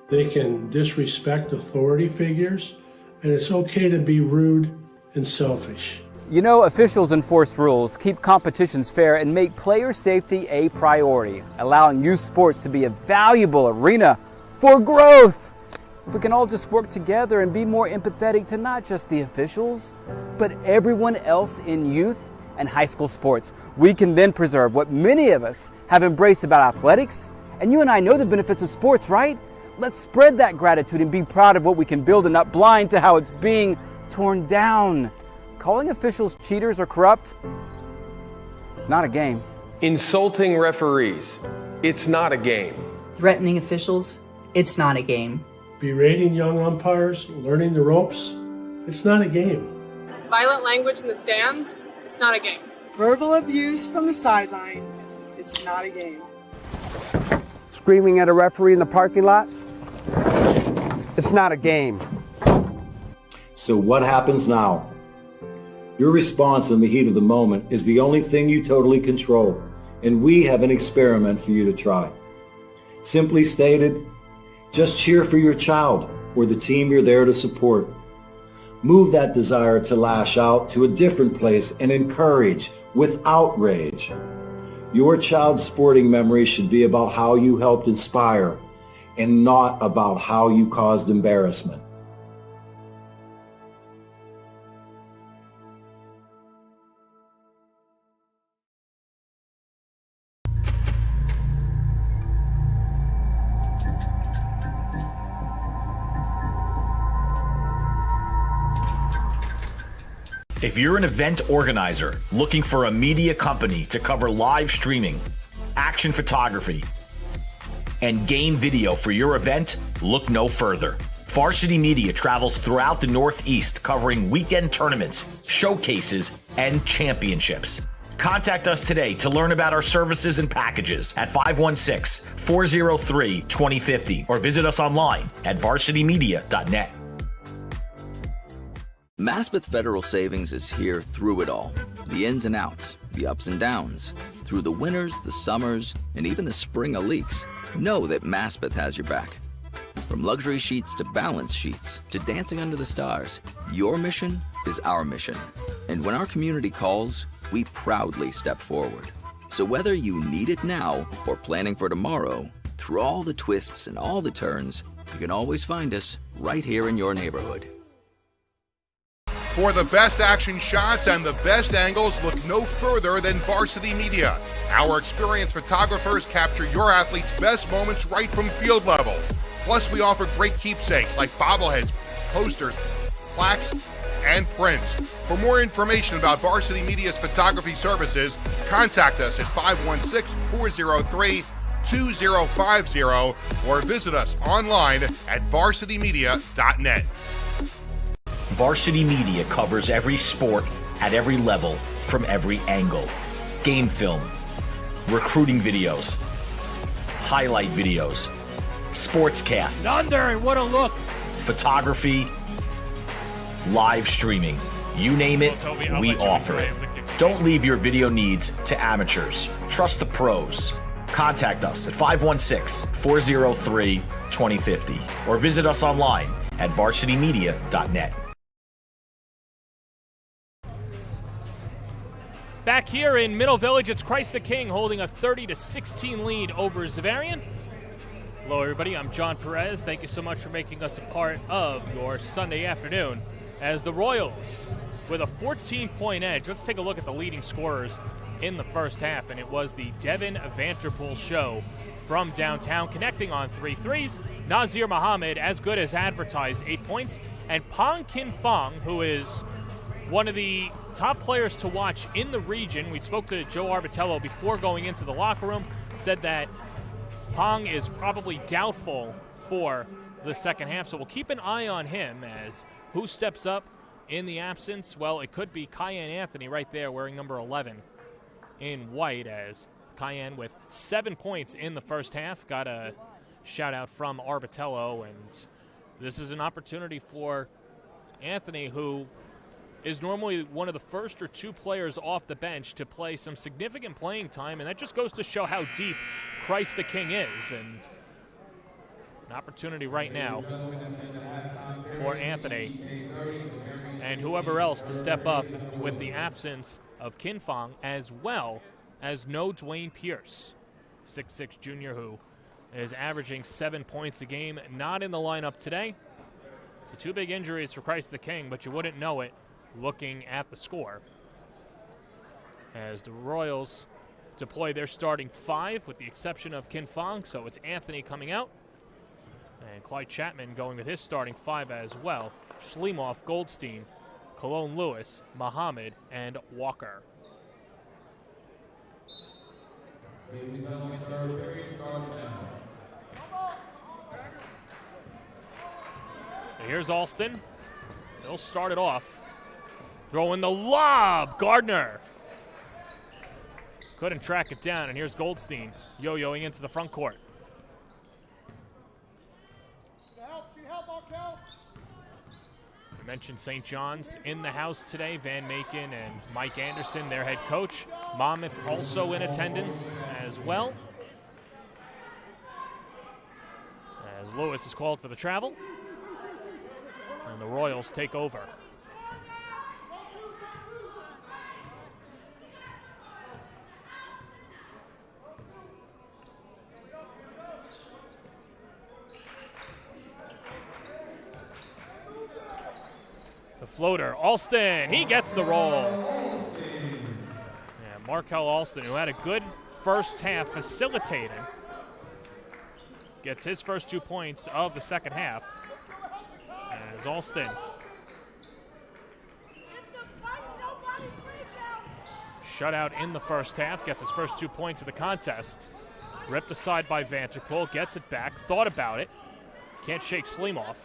They can disrespect authority figures. And it's okay to be rude and selfish. You know, officials enforce rules, keep competitions fair, and make player safety a priority, allowing youth sports to be a valuable arena for growth. If we can all just work together and be more empathetic to not just the officials, but everyone else in youth and high school sports, we can then preserve what many of us have embraced about athletics. And you and I know the benefits of sports, right? Let's spread that gratitude and be proud of what we can build and not blind to how it's being torn down. Calling officials cheaters or corrupt, it's not a game. Insulting referees, it's not a game. Threatening officials, it's not a game. Berating young umpires, learning the ropes, it's not a game. Violent language in the stands, it's not a game. Verbal abuse from the sideline, it's not a game. Screaming at a referee in the parking lot, it's not a game. So what happens now? Your response in the heat of the moment is the only thing you totally control, and we have an experiment for you to try. Simply stated, just cheer for your child or the team you're there to support. Move that desire to lash out to a different place and encourage without rage. Your child's sporting memory should be about how you helped inspire and not about how you caused embarrassment. If you're an event organizer looking for a media company to cover live streaming, action photography, and game video for your event, look no further. Varsity Media travels throughout the Northeast covering weekend tournaments, showcases, and championships. Contact us today to learn about our services and packages at 516-403-2050 or visit us online at varsitymedia.net. Maspeth Federal Savings is here through it all. The ins and outs, the ups and downs. Through the winters, the summers, and even the spring of leaks. Know that Maspeth has your back. From luxury sheets to balance sheets to dancing under the stars, your mission is our mission. And when our community calls, we proudly step forward. So whether you need it now or planning for tomorrow, through all the twists and all the turns, you can always find us right here in your neighborhood. For the best action shots and the best angles, look no further than Varsity Media. Our experienced photographers capture your athletes' best moments right from field level. Plus, we offer great keepsakes like bobbleheads, posters, plaques, and prints. For more information about Varsity Media's photography services, contact us at 516-403-2050 or visit us online at varsitymedia.net. Varsity Media covers every sport at every level from every angle. Game film, recruiting videos, highlight videos, SPORTSCAST. Under, and what a look. Photography, live streaming. You name it, we offer it. Don't leave your video needs to amateurs. Trust the pros. Contact us at 516-403-2050 or visit us online at varsitymedia.net. Back here in Middle Village, it's Christ the King holding a 30-16 lead over Xaverian. Hello, everybody. I'm John Perez. Thank you so much for making us a part of your Sunday afternoon. As the Royals, with a 14-point edge, let's take a look at the leading scorers in the first half, and it was the Devin Vanterpool show from downtown, connecting on 3 threes. Nazir Muhammad, as good as advertised, 8 points, and Pong Kin Fong, who is one of the top players to watch in the region. We spoke to Joe Arbitello before going into the locker room, said that Pong is probably doubtful for the second half, so we'll keep an eye on him. As who steps up in the absence? Well, it could be Cayenne Anthony right there wearing number 11 in white, as Cayenne with 7 points in the first half. Got a shout out from Arbitello, and this is an opportunity for Anthony, who is normally one of the first or two players off the bench, to play some significant playing time, and that just goes to show how deep Christ the King is. And an opportunity right now for Anthony and whoever else to step up with the absence of Kin Fong, as well as no Dwayne Pierce, 6'6" junior, who is averaging 7 points a game, not in the lineup today. So 2 big injuries for Christ the King, but you wouldn't know it looking at the score, as the Royals deploy their starting 5 with the exception of Kin Fong. So it's Anthony coming out, and Clyde Chapman going with his starting 5 as well. Schliemoff, Goldstein, Cologne Lewis, Muhammad, and Walker. And here's Alston. He'll start it off. Throwing the lob, Gardner. Couldn't track it down, and here's Goldstein yo-yoing into the front court. I mentioned St. John's in the house today. Van Macon and Mike Anderson, their head coach. Monmouth also in attendance as well, as Lewis is called for the travel, and the Royals take over. The floater, Alston, he gets the roll. Yeah, Markel Alston, who had a good first half facilitating, gets his first 2 points of the second half. As Alston shut out in the first half, gets his first 2 points of the contest. Ripped aside by Vanterpool, gets it back, thought about it, can't shake Schliemoff.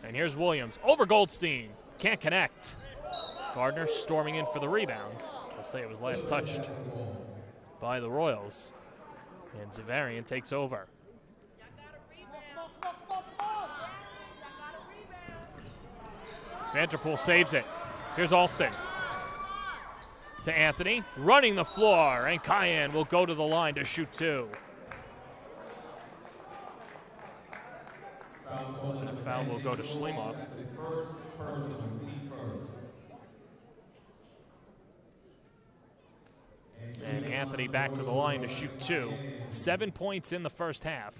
And here's Williams over Goldstein. Can't connect. Gardner storming in for the rebound. I'll say it was last touched by the Royals. And Xaverian takes over. Vanterpool saves it. Here's Alston to Anthony, running the floor, and Cayenne will go to the line to shoot 2. And the foul will go to Schliemoff. And Anthony back to the line to shoot 2. 7 points in the first half.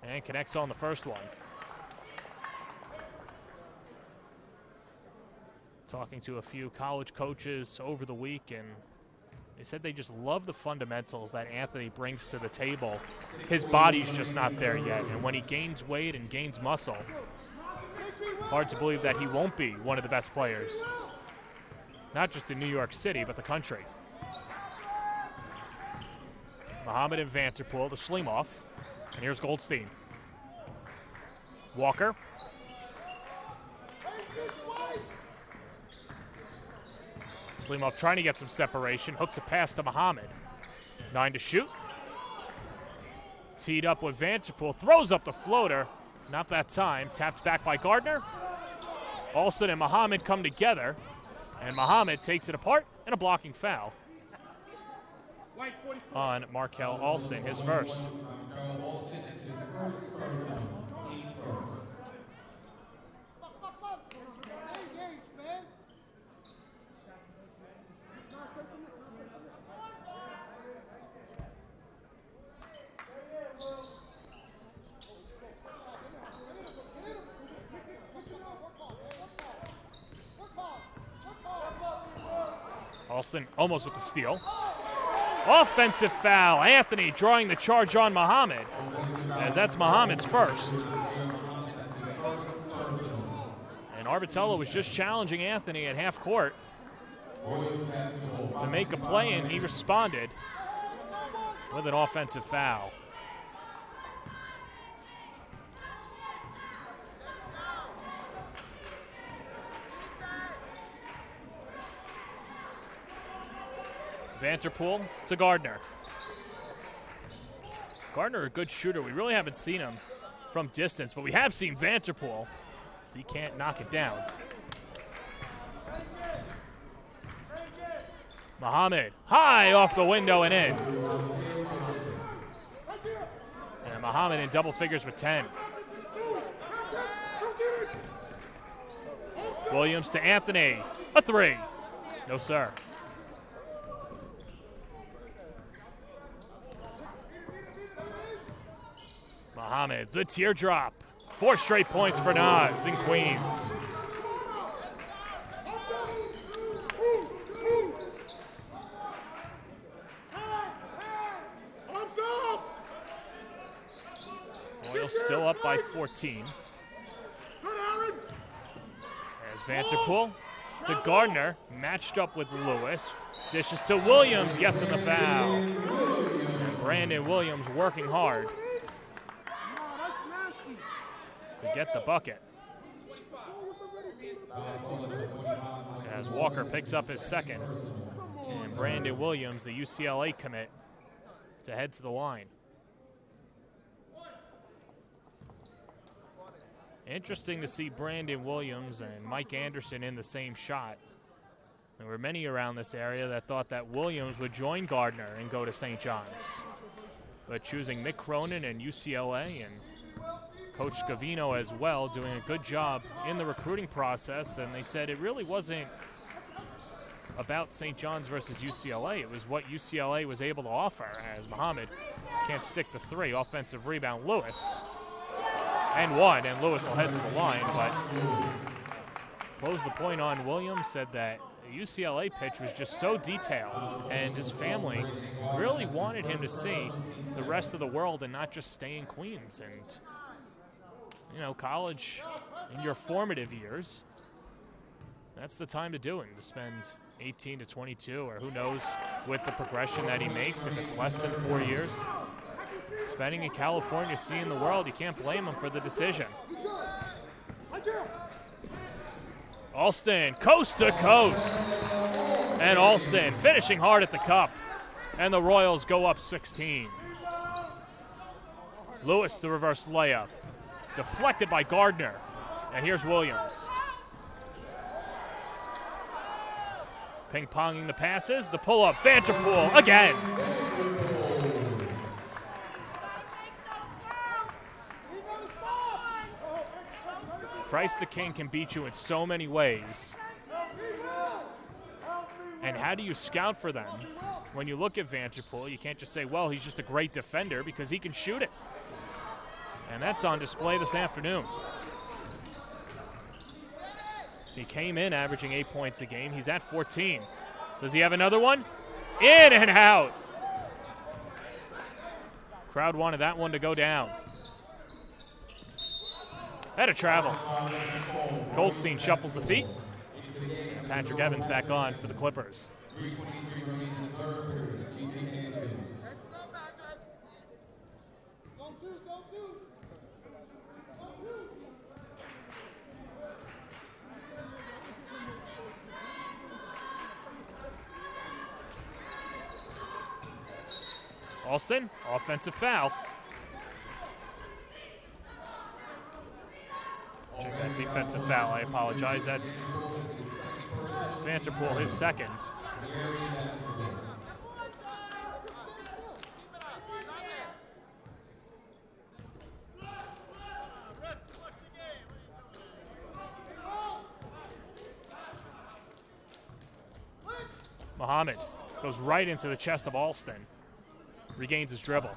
And connects on the first one. Talking to a few college coaches over the week, and they said they just love the fundamentals that Anthony brings to the table. His body's just not there yet, and when he gains weight and gains muscle, hard to believe that he won't be one of the best players, not just in New York City, but the country. Muhammad and Vanterpool to Schliemoff, and here's Goldstein. Walker. Klimov trying to get some separation. Hooks a pass to Muhammad. 9 to shoot. Teed up with Vanderpool. Throws up the floater. Not that time. Tapped back by Gardner. Alston and Muhammad come together. And Muhammad takes it apart and a blocking foul on Markel Alston, his first. Alston almost with the steal. Offensive foul. Anthony drawing the charge on Muhammad, as that's Muhammad's first. And Arbitello was just challenging Anthony at half court to make a play, and he responded with an offensive foul. Vanderpool to Gardner. Gardner, a good shooter. We really haven't seen him from distance, but we have seen Vanderpool, so he can't knock it down. Muhammad, high off the window and in. And Muhammad in double figures with 10. Williams to Anthony, a three. No, sir. Muhammad, the teardrop. 4 straight points for Nas in Queens. Royal still up by 14. As Vanderpool to Gardner, matched up with Lewis. Dishes to Williams, yes, in the foul. And Brandon Williams working hard to get the bucket. As Walker picks up his second. And Brandon Williams, the UCLA commit, to head to the line. Interesting to see Brandon Williams and Mike Anderson in the same shot. There were many around this area that thought that Williams would join Gardner and go to St. John's. But choosing Mick Cronin and UCLA, and Coach Scavino as well, doing a good job in the recruiting process, and they said it really wasn't about St. John's versus UCLA. It was what UCLA was able to offer, as Muhammad can't stick the three. Offensive rebound, Lewis. And one, and Lewis will head to the line, but closed the point on Williams, said that the UCLA pitch was just so detailed, and his family really wanted him to see the rest of the world and not just stay in Queens. And, you know, college in your formative years, that's the time to do it, to spend 18 to 22, or who knows with the progression that he makes, if it's less than 4 years. Spending in California, seeing the world, you can't blame him for the decision. Alston, coast to coast. And Alston finishing hard at the cup. And the Royals go up 16. Lewis, the reverse layup. Deflected by Gardner. And here's Williams. Ping-ponging the passes. The pull-up. Vanderpool again. Christ the King can beat you in so many ways. And how do you scout for them? When you look at Vanderpool, you can't just say, well, he's just a great defender, because he can shoot it. And that's on display this afternoon. He came in averaging 8 points a game. He's at 14. Does he have another one? In and out. Crowd wanted that one to go down. Had a travel. Goldstein shuffles the feet. Patrick Evans back on for the Clippers. Alston, offensive foul. Check that defensive foul, I apologize. That's Vanderpool, his second. Muhammad goes right into the chest of Alston. Regains his dribble.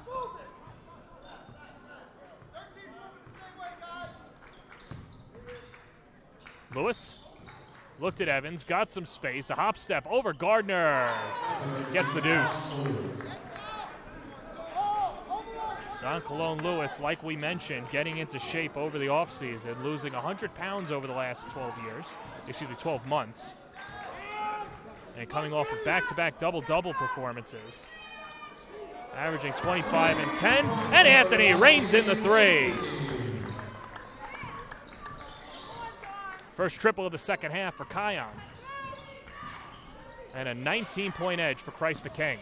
Lewis looked at Evans, got some space, a hop step over Gardner. Gets the deuce. Don Colon Lewis, like we mentioned, getting into shape over the offseason, losing 100 pounds over the last 12 months. And coming off of back-to-back double-double performances. Averaging 25 and 10, and Anthony reins in the three. First triple of the second half for Kion. And a 19-point edge for Christ the King.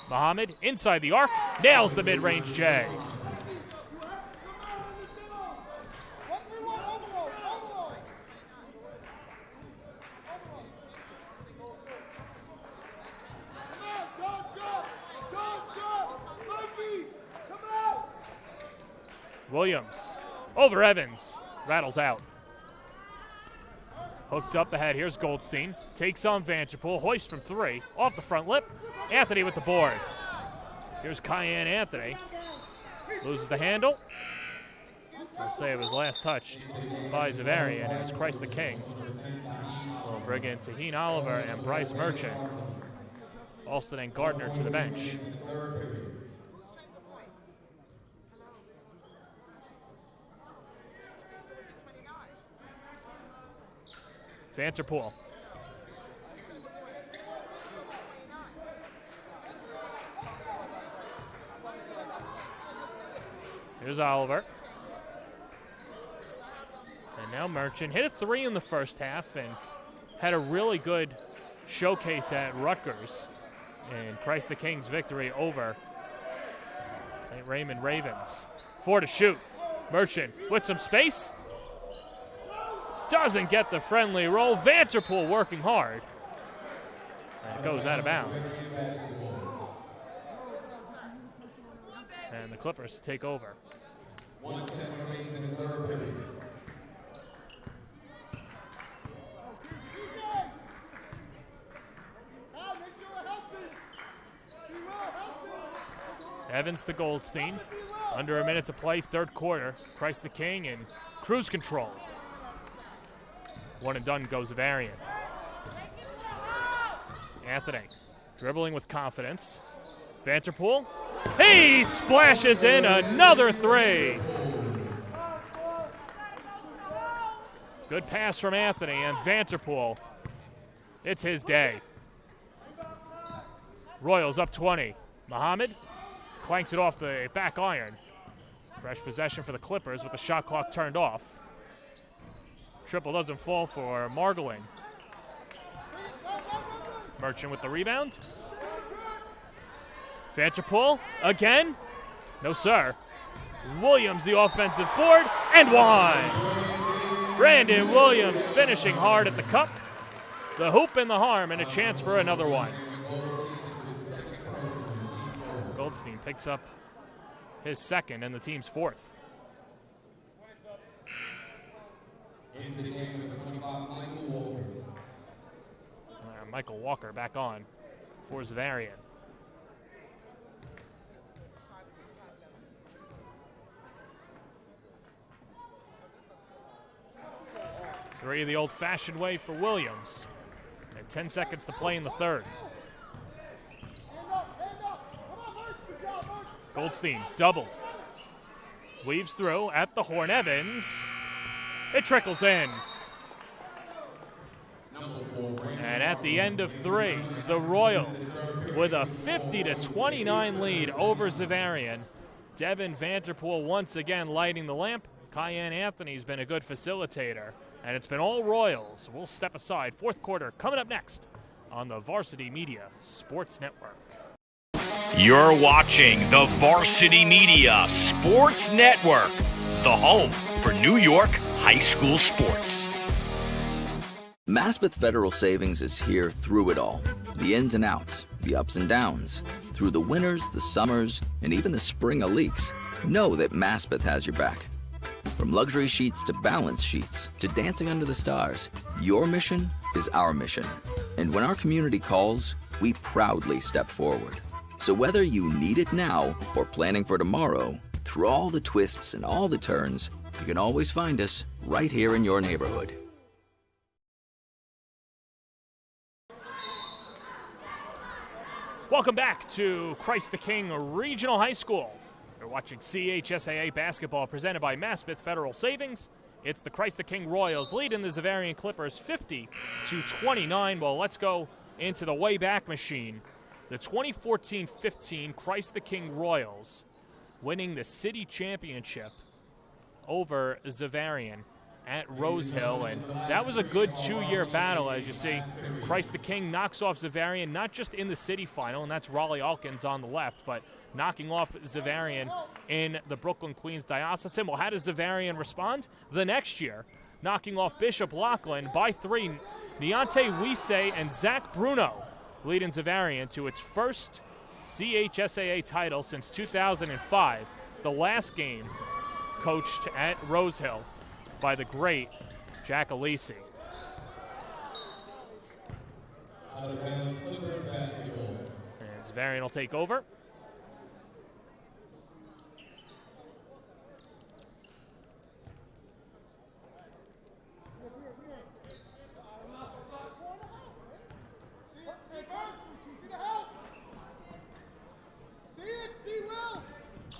Muhammad inside the arc, nails the mid-range J. Williams over Evans, rattles out. Hooked up ahead, here's Goldstein. Takes on Vanderpool, hoist from three, off the front lip. Anthony with the board. Here's Cayenne Anthony. Loses the handle. We'll say it was last touched by Xaverian as Christ the King will bring in Taheen Oliver and Bryce Merchant. Alston and Gardner to the bench. Vanderpool. Here's Oliver. And now Merchant hit a three in the first half and had a really good showcase at Rutgers in Christ the King's victory over St. Raymond Ravens. 4 to shoot. Merchant with some space. Doesn't get the friendly roll. Vanderpool working hard. And it goes out of bounds. And the Clippers take over. 1:10 remains in the third period. Evans to Goldstein. Under a minute to play, third quarter. Christ the King in cruise control. One and done goes Xaverian. Anthony dribbling with confidence. Vanderpool. He splashes in another three. Good pass from Anthony and Vanderpool. It's his day. Royals up 20. Muhammad clanks it off the back iron. Fresh possession for the Clippers with the shot clock turned off. Triple doesn't fall for Margolin. Merchant with the rebound. Vanderpool again. No, sir. Williams the offensive board and one. Brandon Williams finishing hard at the cup. The hoop and the harm and a chance for another one. Goldstein picks up his second and the team's fourth. Michael Walker back on for Xaverian. Three the old-fashioned way for Williams. And 10 seconds to play in the third. Goldstein doubled. Weaves through at the horn. Evans. It trickles in. And at the end of three, the Royals with a 50-29 lead over Xaverian. Devin Vanderpool once again lighting the lamp. Cayenne Anthony's been a good facilitator. And it's been all Royals. We'll step aside. Fourth quarter coming up next on the Varsity Media Sports Network. You're watching the Varsity Media Sports Network, the home for New York high school sports. Maspeth Federal Savings is here through it all. The ins and outs, the ups and downs. Through the winters, the summers, and even the spring of leaks. Know that Maspeth has your back. From luxury sheets to balance sheets to dancing under the stars, your mission is our mission. And when our community calls, we proudly step forward. So whether you need it now or planning for tomorrow, through all the twists and all the turns, you can always find us right here in your neighborhood. Welcome back to Christ the King Regional High School. You're watching CHSAA basketball presented by Maspeth Federal Savings. It's the Christ the King Royals leading the Xaverian Clippers 50-29. Well, let's go into the Wayback Machine. The 2014-15 Christ the King Royals winning the city championship over Xaverian at Rose Hill, and that was a good two-year battle. As you see, Christ the King knocks off Xaverian, not just in the city final, and that's Raleigh Alkins on the left, but knocking off Xaverian in the Brooklyn-Queens Diocesan. Well, how does Xaverian respond? The next year, knocking off Bishop Loughlin by 3. Deontay Wiese and Zach Bruno leading Xaverian to its first CHSAA title since 2005. The last game coached at Rose Hill by the great Jack Alisi. And Xaverian will take over.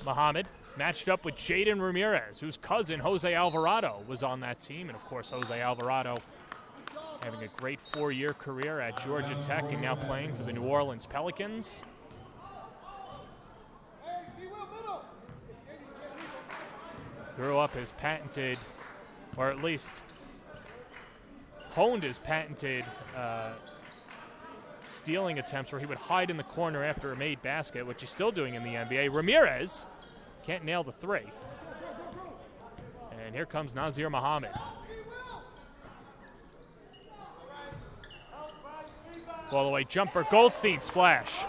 Muhammad matched up with Jaden Ramirez, whose cousin Jose Alvarado was on that team. And of course, Jose Alvarado having a great 4-year career at Georgia Tech and now playing for the New Orleans Pelicans. Threw up his patented, or at least honed his patented stealing attempts where he would hide in the corner after a made basket, which he's still doing in the NBA. Ramirez can't nail the 3. And here comes Nazir Muhammad. All the way jumper, Goldstein splash.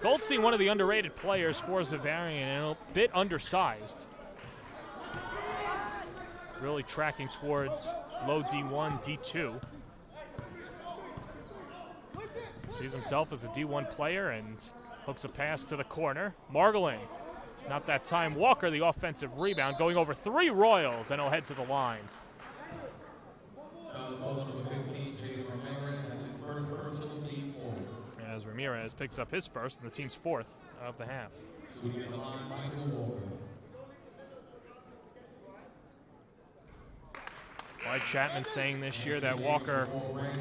Goldstein, one of the underrated players for Xaverian, and a bit undersized. Really tracking towards low D1, D2. Sees himself as a D1 player and hooks a pass to the corner. Margolin, not that time. Walker, the offensive rebound, going over 3 Royals, and he'll head to the line. As Ramirez picks up his first and the team's 4th of the half. Mike Chapman saying this year that Walker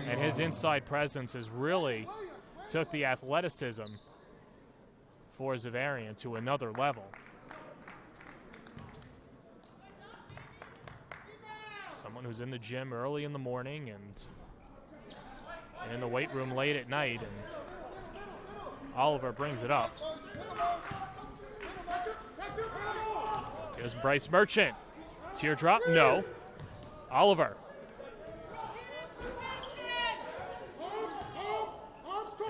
and his inside presence has really took the athleticism for Xaverian to another level. Someone who's in the gym early in the morning and in the weight room late at night, and Oliver brings it up. Here's Bryce Merchant. Teardrop? No. Oliver.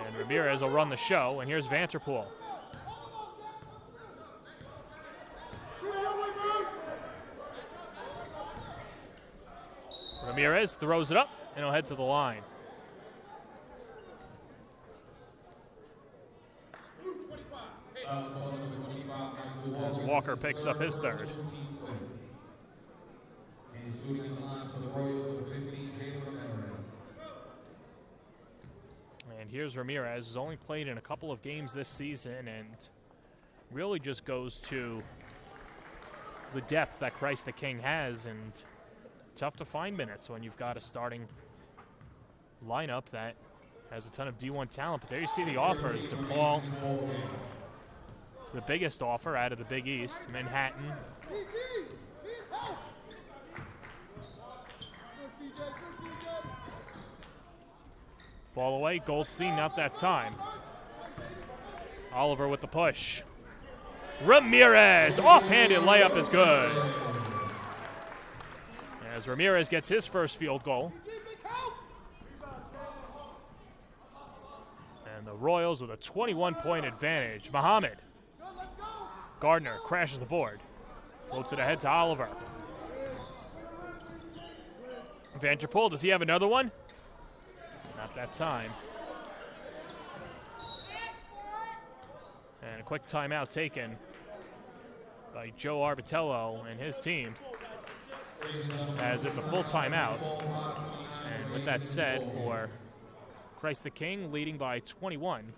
And Ramirez will run the show, and here's Vanterpool. Ramirez throws it up, and he'll head to the line. As Walker picks up his 3rd. And here's Ramirez, who's only played in a couple of games this season and really just goes to the depth that Christ the King has, and tough to find minutes when you've got a starting lineup that has a ton of D1 talent. But there you see the offers. DePaul, the biggest offer out of the Big East. Manhattan. Fall away, Goldstein, not that time. Oliver with the push. Ramirez, offhanded layup is good. As Ramirez gets his first field goal. And the Royals with a 21-point advantage. Muhammad. Gardner crashes the board. Floats it ahead to Oliver. Vanderpool, does he have another one? Not that time. And a quick timeout taken by Joe Arbitello and his team, as it's a full timeout. And with that said, for Christ the King leading by 21,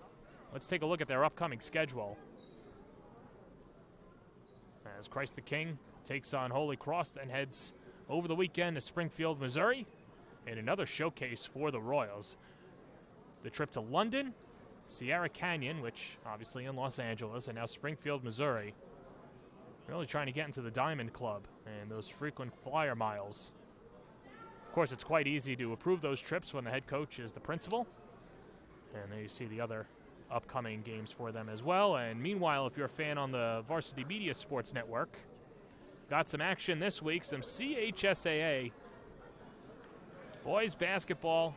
let's take a look at their upcoming schedule. As Christ the King takes on Holy Cross and heads over the weekend to Springfield, Missouri, and another showcase for the Royals. The trip to London, Sierra Canyon, which obviously in Los Angeles, and now Springfield, Missouri. Really trying to get into the Diamond Club and those frequent flyer miles. Of course, it's quite easy to approve those trips when the head coach is the principal. And there you see the other upcoming games for them as well. And meanwhile, if you're a fan on the Varsity Media Sports Network, got some action this week, some CHSAA boys basketball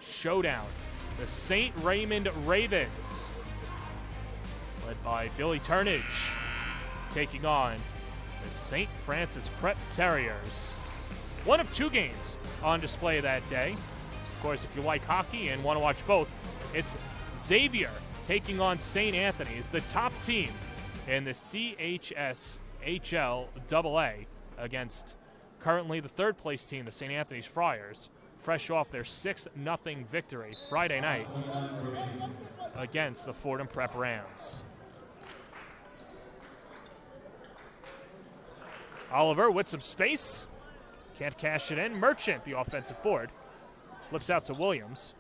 showdown. The St. Raymond Ravens, led by Billy Turnage, taking on the St. Francis Prep Terriers. One of two games on display that day. Of course, if you like hockey and want to watch both, it's Xavier taking on St. Anthony's, the top team in the CHSHL AA, against currently the third place team, the St. Anthony's Friars, fresh off their 6-0 victory Friday night against the Fordham Prep Rams. Oliver with some space. Can't cash it in. Merchant, the offensive board. Flips out to Williams.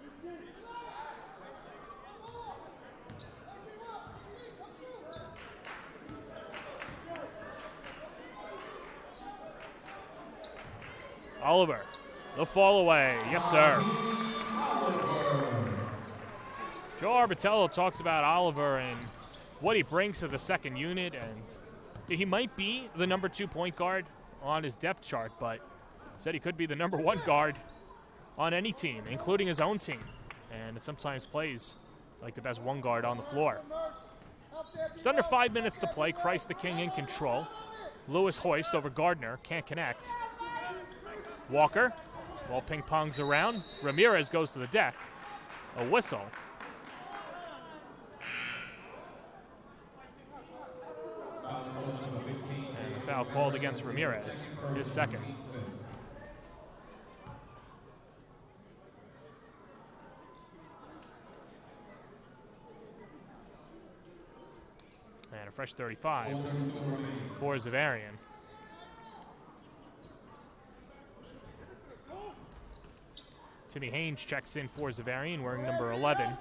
Oliver, the fall away. Yes, sir. Joe Arbitello talks about Oliver and what he brings to the second unit, and he might be the number 2 point guard on his depth chart, but said he could be the number 1 guard on any team, including his own team, and it sometimes plays like the best 1 guard on the floor. Just under 5 minutes to play. Christ the King in control. Lewis hoist over Gardner, can't connect. Walker, ball ping-pongs around. Ramirez goes to the deck. A whistle. And a foul called against Ramirez, his second. And a fresh 35 for Xaverian. Timmy Haynes checks in for Xaverian, wearing number 11.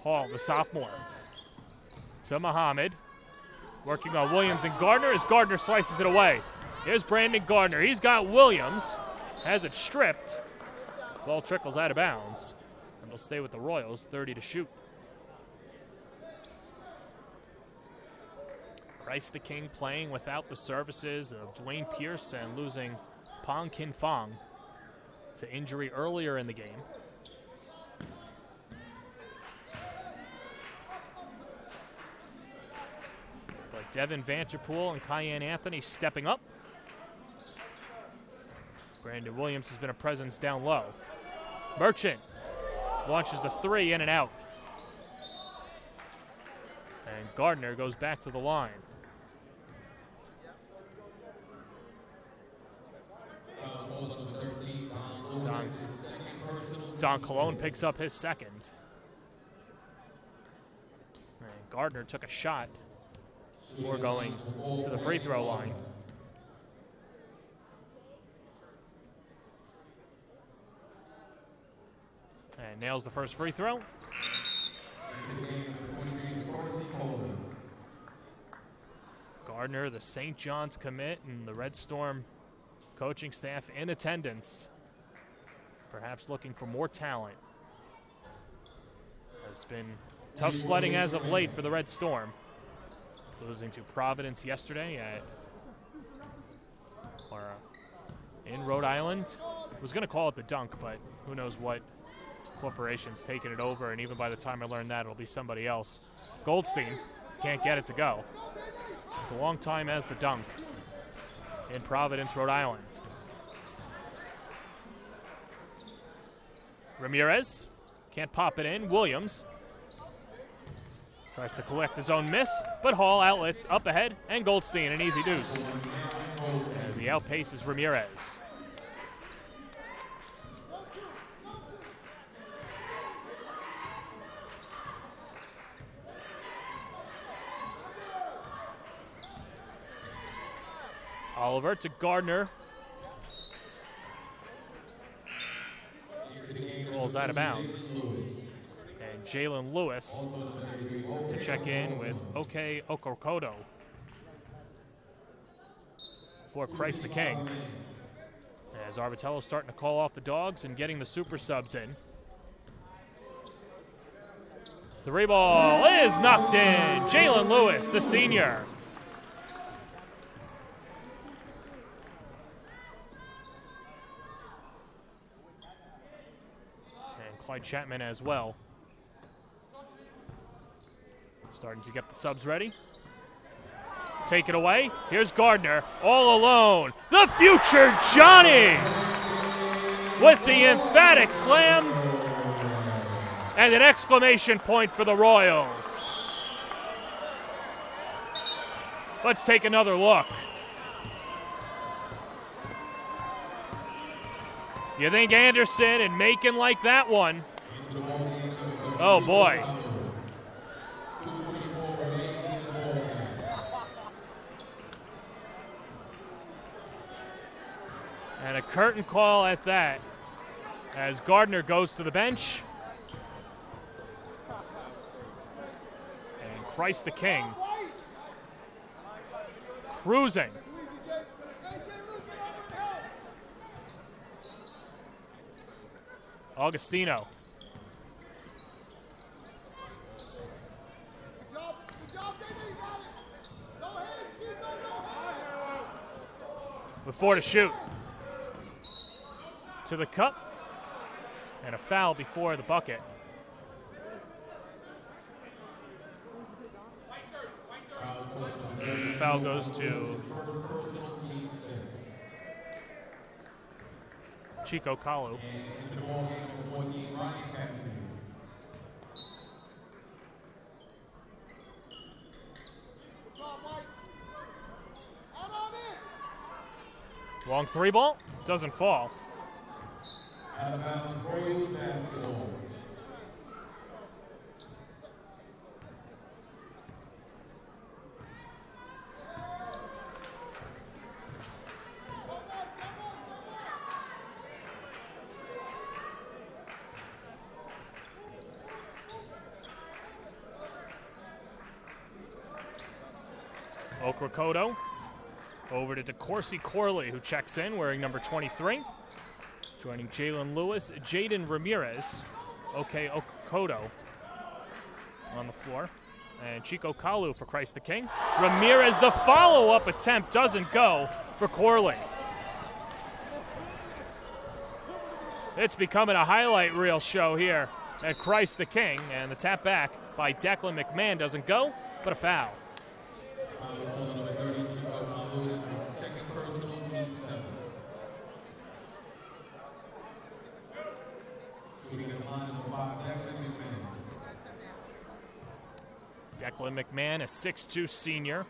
Hall, the sophomore, to Muhammad. Working on Williams and Gardner as Gardner slices it away. Here's Brandon Gardner. He's got Williams. Has it stripped. Ball trickles out of bounds. And they'll stay with the Royals, 30 to shoot. Christ the King playing without the services of Dwayne Pierce and losing Pong Kin Fong to injury earlier in the game. But Devin Vanterpool and Cayenne Anthony stepping up. Brandon Williams has been a presence down low. Merchant launches the 3 in and out. And Gardner goes back to the line. Don Colon picks up his second. And Gardner took a shot before going to the free throw line. And nails the first free throw. Gardner, the St. John's commit, and the Red Storm coaching staff in attendance, perhaps looking for more talent. Has been tough sledding as of late for the Red Storm, losing to Providence yesterday in Rhode Island. I was going to call it the Dunk, but who knows what corporation's taking it over, and even by the time I learn that, it'll be somebody else. Goldstein can't get it to go. A long time as the Dunk in Providence, Rhode Island. Ramirez can't pop it in. Williams tries to collect his own miss, but Hall outlets up ahead, and Goldstein an easy deuce as he outpaces Ramirez. Oliver to Gardner. Rolls out of bounds. And Jalen Lewis to check in with Okokodo for Christ the King. As Arbitello's starting to call off the dogs and getting the super subs in. 3 ball is knocked in. Jalen Lewis, the senior. Clyde Chapman as well. Starting to get the subs ready. Take it away. Here's Gardner all alone. The future Johnny with the emphatic slam and an exclamation point for the Royals. Let's take another look. You think Anderson and Macon like that one? Oh boy. And a curtain call at that as Gardner goes to the bench. And Christ the King cruising. Augustino. With 4 to shoot. To the cup. And a foul before the bucket. The foul goes to Chico Kalu. Long 3 ball, doesn't fall. Out of bounds, Royals basketball. Okokodo over to DeCourcy Corley, who checks in wearing number 23. Joining Jalen Lewis, Jaden Ramirez, Okokodo on the floor. And Chico Kalu for Christ the King. Ramirez, the follow-up attempt doesn't go for Corley. It's becoming a highlight reel show here at Christ the King, and the tap back by Declan McMahon doesn't go, but a foul. Declan McMahon, a 6'2" senior.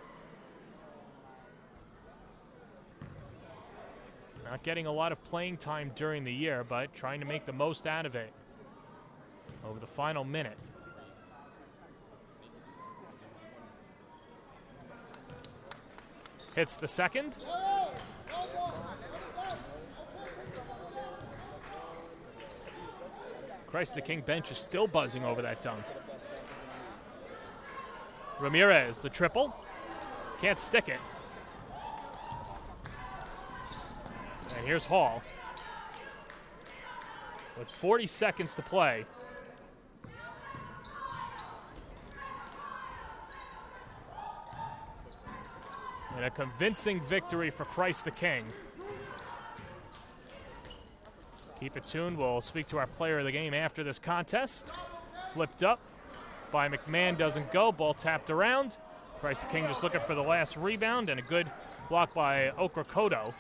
Not getting a lot of playing time during the year, but trying to make the most out of it over the final minute. Hits the second. Christ the King bench is still buzzing over that dunk. Ramirez, the triple. Can't stick it. And here's Hall with 40 seconds to play. And a convincing victory for Christ the King. Keep it tuned. We'll speak to our player of the game after this contest. Flipped up by McMahon, doesn't go. Ball tapped around. Christ the King just looking for the last rebound, and a good block by Okrakoto.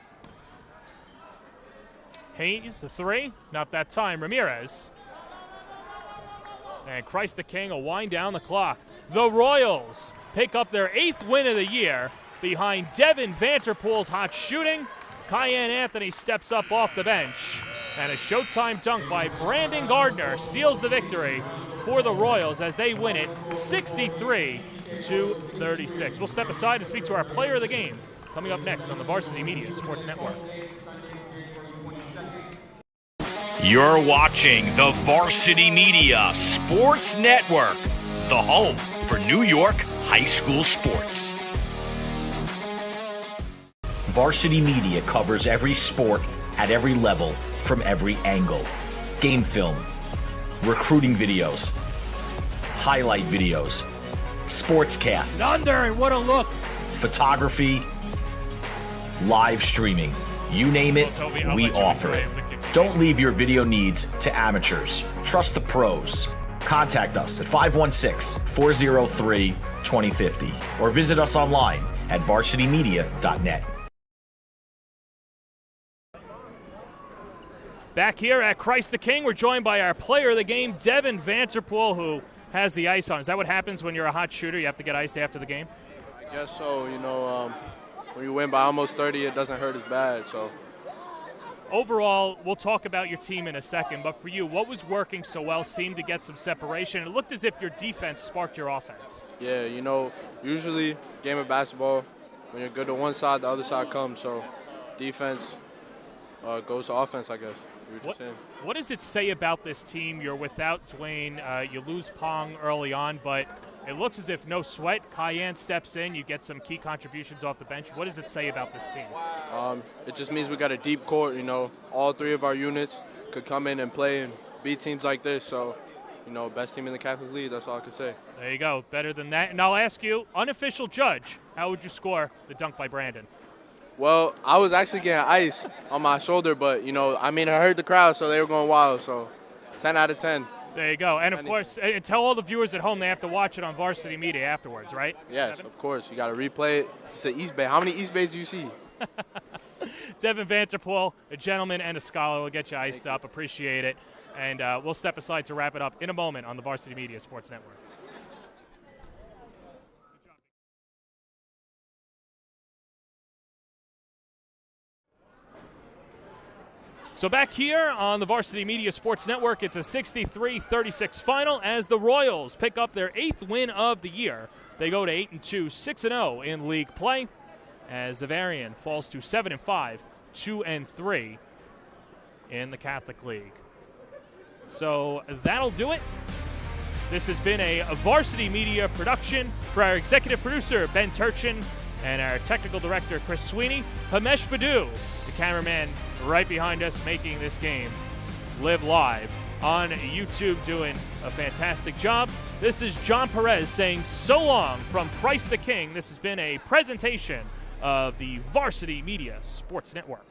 Hayes, the three. Not that time. Ramirez. And Christ the King will wind down the clock. The Royals pick up their 8th win of the year behind Devin Vanterpool's hot shooting. Cayenne Anthony steps up off the bench. And a showtime dunk by Brandon Gardner seals the victory for the Royals as they win it 63-36. We'll step aside and speak to our player of the game coming up next on the Varsity Media Sports Network. You're watching the Varsity Media Sports Network, the home for New York high school sports. Varsity Media covers every sport at every level from every angle. Game film, recruiting videos, highlight videos, SPORTSCAST. Under, and what a look. Photography, live streaming. You name it, we offer it. Don't leave your video needs to amateurs. Trust the pros. Contact us at 516-403-2050 or visit us online at varsitymedia.net. Back here at Christ the King, we're joined by our player of the game, Devin Vanterpool, who has the ice on. Is that what happens when you're a hot shooter? You have to get iced after the game? I guess so. When you win by almost 30, it doesn't hurt as bad. So, overall, we'll talk about your team in a second, but for you, what was working so well seemed to get some separation? It looked as if your defense sparked your offense. Yeah, usually game of basketball, when you're good to one side, the other side comes. So defense goes to offense, I guess. What does it say about this team? You're without Dwayne. You lose Pong early on, but it looks as if no sweat. Cayenne steps in. You get some key contributions off the bench. What does it say about this team? It just means we got a deep court. All three of our units could come in and play and beat teams like this. So, best team in the Catholic League. That's all I could say. There you go. Better than that. And I'll ask you, unofficial judge, how would you score the dunk by Brandon? Well, I was actually getting ice on my shoulder, but, I heard the crowd, so they were going wild. So 10 out of 10. There you go. And, of course, tell all the viewers at home they have to watch it on Varsity Media afterwards, right? Yes, Devin? Of course. You got to replay it. It's an East Bay. How many East Bays do you see? Devin Vanterpool, a gentleman and a scholar, will get you iced up. Appreciate it. And we'll step aside to wrap it up in a moment on the Varsity Media Sports Network. So back here on the Varsity Media Sports Network, it's a 63-36 final as the Royals pick up their 8th win of the year. They go to 8-2, 6-0 in league play as Xaverian falls to 7-5, 2-3 in the Catholic League. So that'll do it. This has been a Varsity Media production for our executive producer, Ben Turchin, and our technical director, Chris Sweeney. Hamesh Badu, the cameraman right behind us, making this game live live on YouTube, doing a fantastic job. This is John Perez saying so long from Christ the King. This has been a presentation of the Varsity Media Sports Network.